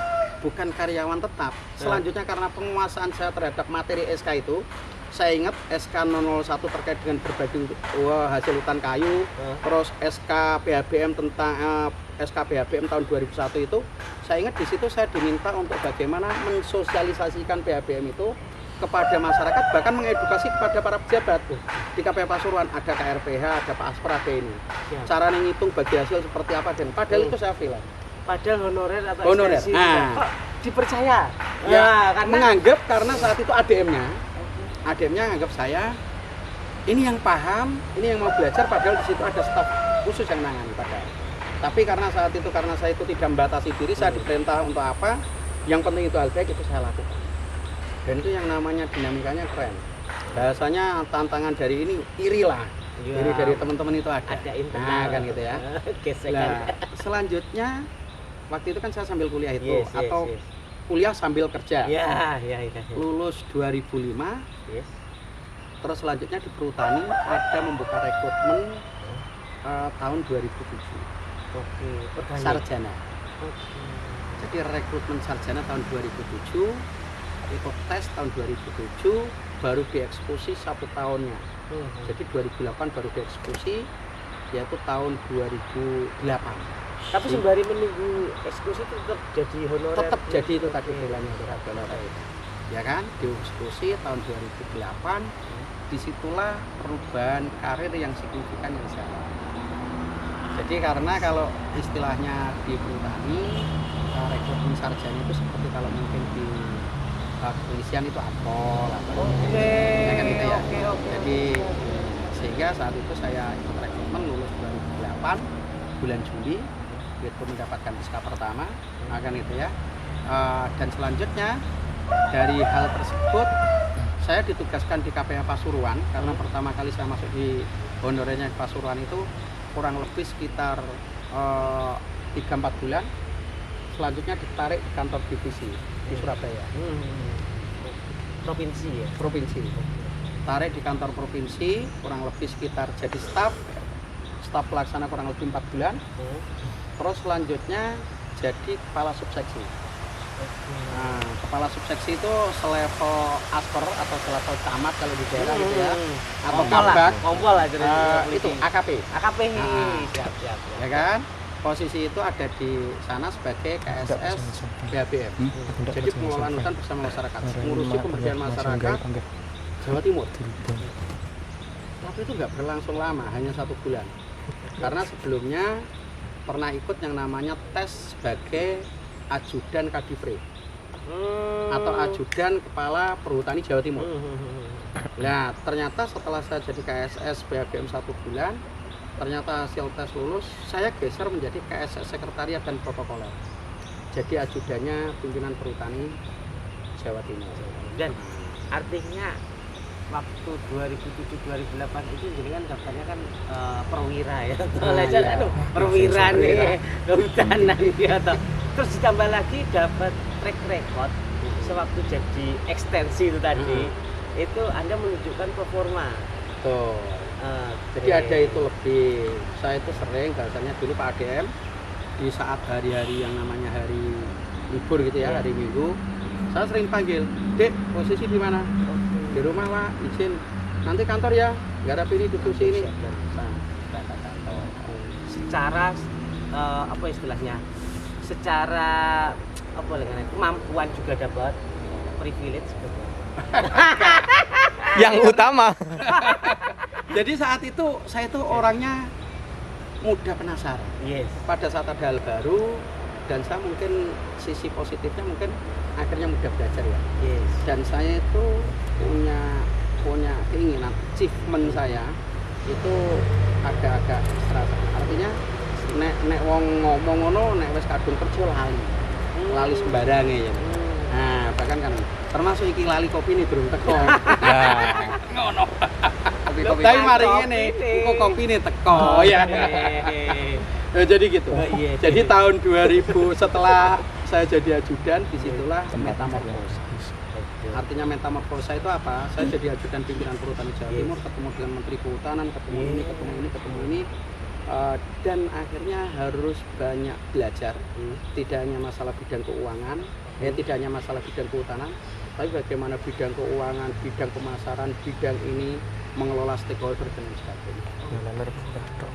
bukan karyawan tetap, selanjutnya karena penguasaan saya terhadap materi SK itu, saya ingat SK 001 terkait dengan berbagi hasil hutan kayu, terus SK PHBM tentang SK PHBM tahun 2001 itu, saya ingat di situ saya diminta untuk bagaimana mensosialisasikan PHBM itu kepada masyarakat, bahkan mengedukasi kepada para pejabat. Di KPH Pasuruan ada KRPH, ada Pak Aspar, ada ini. Cara ngitung bagi hasil seperti apa dan padahal itu saya bilang. Padahal honorer atau Honorer. ekstensi. Nah. Kok dipercaya? Ya, karena menganggap karena saat itu ADM-nya anggap saya ini yang paham, ini yang mau belajar, padahal di situ ada staf khusus yang nangani padahal. Tapi karena saat itu karena saya itu tidak membatasi diri, saya diperintah untuk apa? Yang penting itu hal baik itu saya lakukan. Dan itu yang namanya dinamikanya keren. Bahasanya tantangan dari ini irilah. Ya. Jadi dari teman-teman itu ada. Ada internal. Nah, kan gitu ya. Gesekan. Nah, selanjutnya waktu itu kan saya sambil kuliah itu Yes, yes, atau yes. kuliah sambil kerja. Ya, ya, ya. Lulus 2005, Yes. terus selanjutnya di perhutani ada membuka rekrutmen tahun 2007. Oke, organik. Sarjana. Oke. Jadi rekrutmen sarjana tahun 2007, ikut tes tahun 2007, baru dieksekusi 1 tahunnya. Jadi 2008 baru dieksekusi, yaitu tahun 2008. Tapi sembari menunggu eksekusi tetap jadi honorer. Tetap jadi itu tadi Oke. bilangnya honorer itu. Ya kan, dieksekusi tahun 2008, disitulah perubahan karir yang signifikan yang saya alami. Jadi karena kalau istilahnya di perhutani, rekrutmen sarjana itu seperti kalau mungkin di kepolisian itu atpol atau Oke, ya kan gitu ya. oke. Jadi sehingga saat itu saya ikut rekrutmen lulus 2008 bulan Juli itu mendapatkan SK pertama akan itu ya. Dan selanjutnya dari hal tersebut saya ditugaskan di KPH Pasuruan karena pertama kali saya masuk di honorernya Pasuruan itu kurang lebih sekitar 3-4 bulan. Selanjutnya ditarik di kantor divisi di Surabaya. Provinsi ya. Provinsi. Tarik di kantor provinsi kurang lebih sekitar jadi staf pelaksana kurang lebih 4 bulan. Terus selanjutnya jadi kepala subseksi. Nah, kepala subseksi itu selevel asper atau selevel camat kalau di daerah gitu ya. Atau kabak. Kompol lah Itu AKP. AKP. Nah. Siap. Ya kan? Posisi itu ada di sana sebagai KSS BHBM. Jadi pengelolaan hutan bersama masyarakat, ngurusi pemberdayaan masyarakat Jawa Timur. Tapi itu nggak berlangsung lama, hanya 1 bulan. Karena sebelumnya pernah ikut yang namanya tes sebagai ajudan Kadifre atau ajudan kepala perhutani Jawa Timur. Nah, ternyata setelah saya jadi KSS BHBM 1 bulan, ternyata hasil tes lulus, saya geser menjadi KSS Sekretariat dan Protokoler. Jadi ajudannya pimpinan perhutani Jawa Timur. Dan artinya waktu 2007-2008 itu jadi kan daftarnya kan perwira ya. Iya. Perwira nih, kehutanan ya toh. Terus ditambah lagi dapat track record sewaktu jadi ekstensi itu tadi. Itu Anda menunjukkan performa. Tuh. Jadi ada itu lebih, saya itu sering bahasanya dulu Pak ADM di saat hari-hari yang namanya hari libur gitu ya, hari Minggu, saya sering panggil, Dek, posisi di mana? Di rumah Pak, izin, nanti kantor ya, garap ini, diskusi ini. Secara apa istilahnya? Secara apa namanya? Kemampuan juga dapat privilege juga. Yang utama. Jadi saat itu saya itu orangnya mudah penasaran. Yes. Pada saat ada hal baru dan saya mungkin sisi positifnya mungkin akhirnya mudah belajar ya. Yes. Dan saya itu punya keinginan, achievement saya itu agak-agak serasa. Artinya nek wong ngomong ngono nek wis kadung kerja lali sembarange ya. Nah, bahkan kan termasuk iki lali kopi ini durung teko. Ngono. Kopi tapi mari ngene, kok kopi ini teko ya. Ya jadi gitu. Jadi tahun 2000 setelah saya jadi ajudan, disitulah metamorfosa. Artinya metamorfosa itu apa? Saya jadi ajudan pimpinan perhutani Jawa Timur, ketemu dengan Menteri Kehutanan, ketemu ini, dan akhirnya harus banyak belajar. Tidak hanya masalah bidang keuangan, tidak hanya masalah bidang kehutanan, tapi bagaimana bidang keuangan, bidang pemasaran, bidang ini mengelola stakeholder dan sebagainya.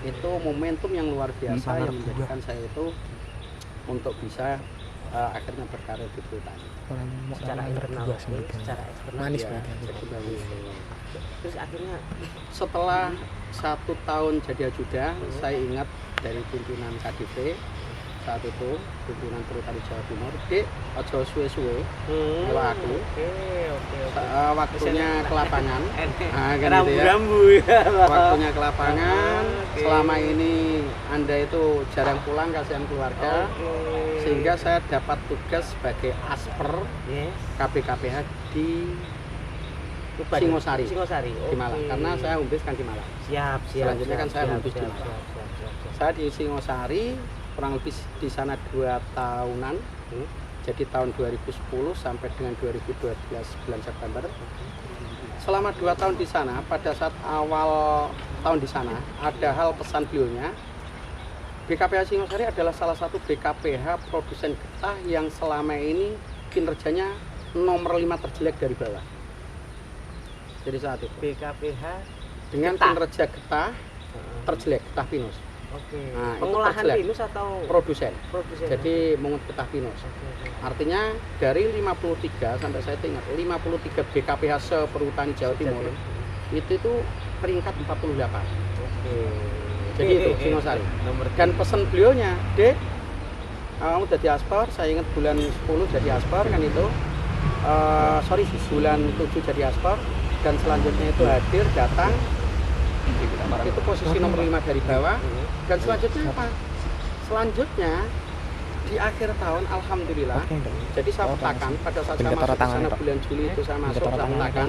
Itu momentum yang luar biasa yang menjadikan saya itu untuk bisa akhirnya berkarir di perhutani. Secara internal, secara eksternal. Manis Ya, banget. Terus akhirnya setelah 1 tahun jadi ajudan, saya ingat dari pimpinan KDP saat itu, pimpinan perhutani Jawa Timur, Dek, ojo suwe-suwe, kalau aku, waktunya ke lapangan, nah, kan gitu ya. Waktunya ke lapangan, selama ini Anda itu jarang pulang, kasihan keluarga, sehingga saya dapat tugas sebagai asper KPKPH di Tuban. Singosari. Singosari. Di Malang. Oke. Karena saya home base kan di Malang. Siap. Selanjutnya kan saya siap, home base di siap, Malang. siap. Saya di Singosari kurang lebih di sana 2 tahunan. Jadi tahun 2010 sampai dengan 2012 bulan September. Selama 2 tahun di sana, pada saat awal tahun di sana, ada hal pesan beliaunya. BKPH Singosari adalah salah satu BKPH produsen getah yang selama ini kinerjanya nomor 5 terjelek dari bawah. Jadi saat itu BKPH dengan getah. kinerja getah terjelek, getah pinus. Oke. Nah, itu Pengolahan terjelek. pinus atau Produsen. produsen? Jadi mengut getah pinus. Oke. Artinya dari 53 sampai saya ingat 53 BKPH seperhutani Jawa Timur itu peringkat 48. Oke. Jadi itu Singosari. Nomor Dan pesan beliaunya, Dek, kamu jadi aspor, saya ingat bulan 10 jadi aspor kan itu. Sorry, bulan 7 jadi aspor dan selanjutnya itu hadir datang itu posisi nomor 5 dari bawah. Dan selanjutnya apa? Selanjutnya di akhir tahun alhamdulillah. Jadi saya petakan pada saat saya masuk ke sana bulan Juli itu saya masuk saya petakan.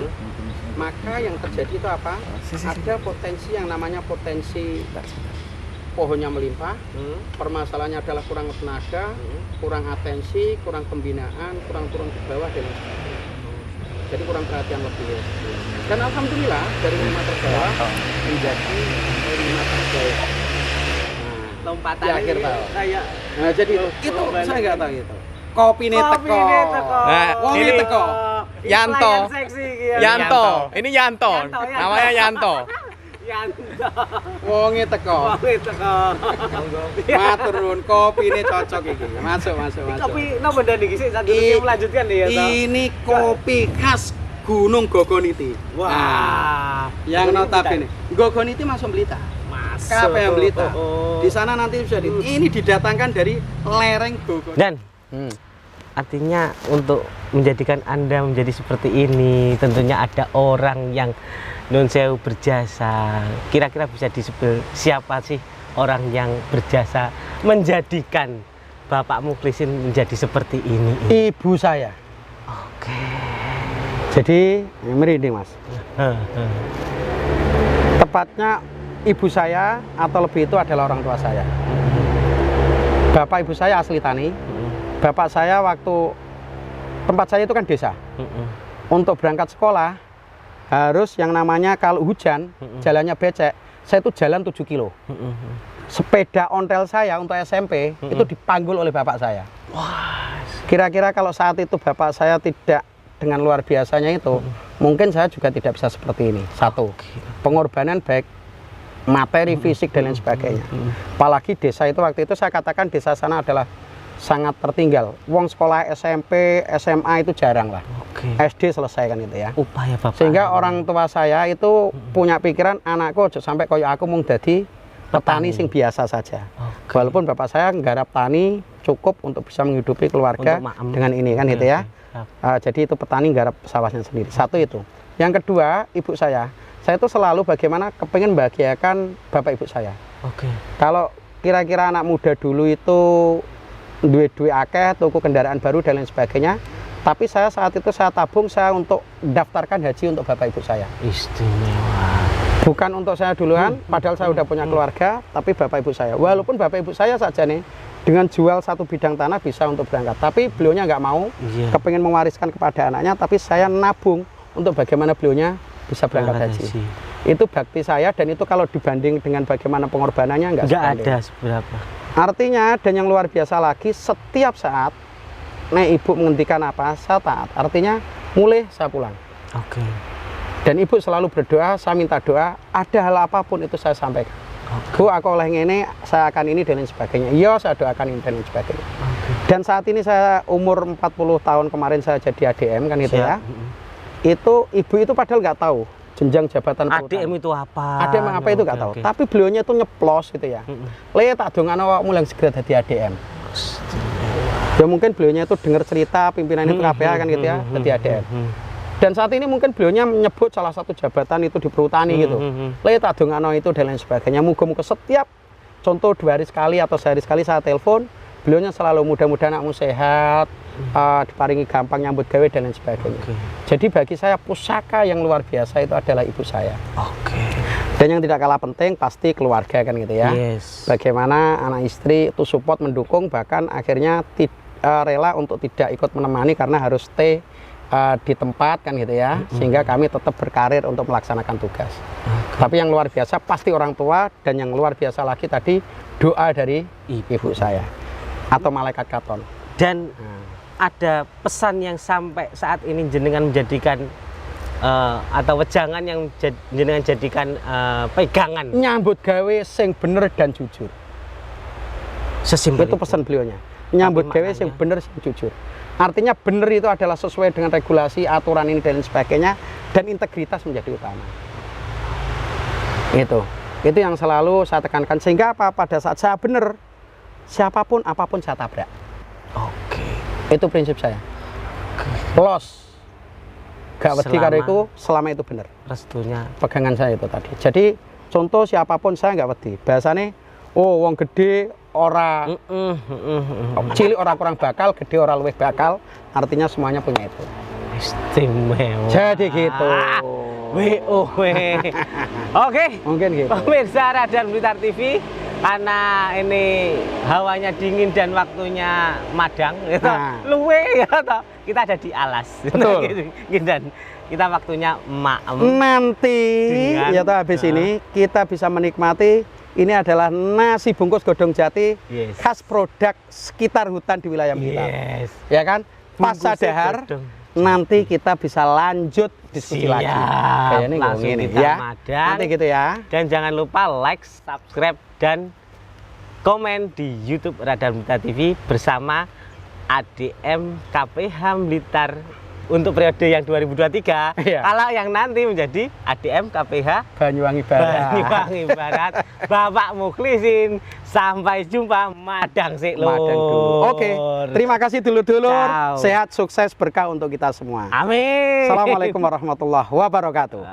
Maka yang terjadi itu apa? Ada potensi yang namanya potensi pohonnya melimpah. Permasalahannya adalah kurang tenaga, kurang atensi, kurang pembinaan, kurang turun ke bawah dan lain sebagainya. Jadi kurang perhatian lebih. Dan alhamdulillah dari 5 terbawah menjadi 5 terbaik. lompatan Di akhir tahun. kayak Nah, jadi itu saya nggak tahu itu. Kopi ini teko. Nah, Wong ini ini teko. Yanto. Iklan seksi iki ya. Yanto. Ini Yanto. Yanto. Namanya Yanto. Yanto. Wong ini teko. Wong teko. Matur nuwun, kopi ini cocok iki. Masuk. Kopi napa ndan iki sik sadurunge melanjutkan ya toh. Ini kopi khas Gunung Gogoniti. Wah, Yang notabene Gogoniti masuk Blitar. Kape yang Blitar. Di sana nanti bisa ini didatangkan dari lereng Gogoniti. Dan artinya untuk menjadikan Anda menjadi seperti ini tentunya ada orang yang nun sewu berjasa. Kira-kira bisa disebut siapa sih orang yang berjasa menjadikan Bapak Mukhlisin menjadi seperti ini? Ibu saya. Oke. Jadi merinding Mas. Tepatnya ibu saya atau lebih itu adalah orang tua saya. Bapak ibu saya asli Tani. Bapak saya waktu tempat saya itu kan desa. Untuk berangkat sekolah harus yang namanya kalau hujan jalannya becek, saya itu jalan 7 kilo. Sepeda ontel saya untuk SMP itu dipanggul oleh bapak saya. Wah, Kira-kira kalau saat itu bapak saya tidak dengan luar biasanya itu, mungkin saya juga tidak bisa seperti ini. Satu, pengorbanan baik materi, fisik dan lain sebagainya. Apalagi desa itu waktu itu saya katakan desa sana adalah sangat tertinggal. Wong sekolah SMP, SMA itu jarang lah. SD selesai kan itu ya. upaya Bapak. Sehingga orang tua saya itu punya pikiran anakku aja sampai koyo aku mung dadi petani sing biasa saja. Walaupun bapak saya nggarap tani cukup untuk bisa menghidupi keluarga dengan ini kan gitu ya. Jadi itu petani nggarap sawahnya sendiri. Satu itu. Yang kedua, ibu saya itu selalu bagaimana kepingin membahagiakan bapak ibu saya. Kalau kira-kira anak muda dulu itu duit-duit akeh, tuku kendaraan baru dan lain sebagainya. Tapi saya saat itu saya tabung saya untuk daftarkan haji untuk bapak ibu saya. Istimewa. Bukan untuk saya duluan, padahal saya udah punya keluarga, tapi bapak ibu saya. Walaupun bapak ibu saya saja nih dengan jual satu bidang tanah bisa untuk berangkat, tapi beliaunya nggak mau, kepingin mewariskan kepada anaknya, tapi saya nabung untuk bagaimana beliaunya bisa berangkat haji. Itu bakti saya dan itu kalau dibanding dengan bagaimana pengorbanannya nggak ada seberapa. Artinya dan yang luar biasa lagi setiap saat nek ibu menghentikan apa saya taat. Artinya mulai saya pulang. Dan ibu selalu berdoa, saya minta doa, ada hal apapun itu saya sampaikan. Bu, aku oleh ini, saya akan ini dan lain sebagainya. Iya, saya doakan ini dan lain sebagainya. Dan saat ini saya umur 40 tahun kemarin saya jadi ADM kan itu ya. Itu ibu itu padahal nggak tahu jenjang jabatan ADM itu apa? ADM apa itu nggak tahu. Tapi beliaunya itu nyeplos gitu ya. Le tak dongan awakmu yang segera jadi ADM. Ya mungkin beliaunya itu dengar cerita pimpinan itu KPA kan gitu ya, jadi ADM. Dan saat ini mungkin beliaunya menyebut salah satu jabatan itu di perhutani gitu. Le tak dongano itu dan lain sebagainya. Muga-muga setiap contoh 2 hari sekali atau sehari sekali saya telepon, beliaunya selalu mudah-mudahan anakmu sehat, diparingi gampang nyambut gawe dan lain sebagainya. Oke. Jadi bagi saya pusaka yang luar biasa itu adalah ibu saya. Oke. Dan yang tidak kalah penting pasti keluarga kan gitu ya. Yes. Bagaimana anak istri itu support, mendukung, bahkan akhirnya rela untuk tidak ikut menemani karena harus stay di tempat kan gitu ya. Sehingga kami tetap berkarir untuk melaksanakan tugas. Tapi yang luar biasa pasti orang tua, dan yang luar biasa lagi tadi doa dari ibu saya atau malaikat katon. Dan ada pesan yang sampai saat ini jenengan menjadikan atau wejangan yang jenengan jadikan pegangan. Nyambut gawe sing bener dan jujur. Sesimpel Itu pesan beliaunya. Nyambut gawe maknanya? sing bener sing jujur. Artinya bener itu adalah sesuai dengan regulasi, aturan ini dan lain sebagainya, dan integritas menjadi utama. Itu yang selalu saya tekankan, sehingga apa, pada saat saya bener, siapapun apapun saya tabrak. Oke. Itu prinsip saya. Los. Gak wedi karo Selama- iku selama itu bener. Restunya. Pegangan saya itu tadi. Jadi contoh siapapun saya nggak wedi. Bahasane, oh wong gede ora cilik ora kurang bakal, gede ora luwih bakal. Artinya semuanya punya itu. Istimewa. Jadi gitu. Oke. Mungkin gitu. Pemirsa Radar Blitar TV, karena ini hawanya dingin dan waktunya madang, gitu. Nah. Luwe, gitu. Kita ada di alas. Betul. Gitu. Dan kita waktunya maem. Nanti Dengan- ya toh habis ini kita bisa menikmati, ini adalah nasi bungkus godong jati Yes. khas produk sekitar hutan di wilayah Blitar. Yes. Ya kan? Pas Bungkusnya sadar godong. nanti kita bisa lanjut diskusi lagi. Siap. Kayaknya Langsung ngomongin kita ya. madang. Nanti gitu ya. Dan jangan lupa like, subscribe, dan komen di YouTube Radar Blitar TV bersama ADM KPH Blitar untuk periode yang 2023. Iya. Kalau yang nanti menjadi ADM KPH Banyuwangi Barat. Banyuwangi Barat, Bapak Mukhlisin. Sampai jumpa, madang sik lur. Madang dulu. Oke, terima kasih dulur-dulur. Ciao. Sehat, sukses, berkah untuk kita semua. Amin. Assalamualaikum warahmatullahi wabarakatuh.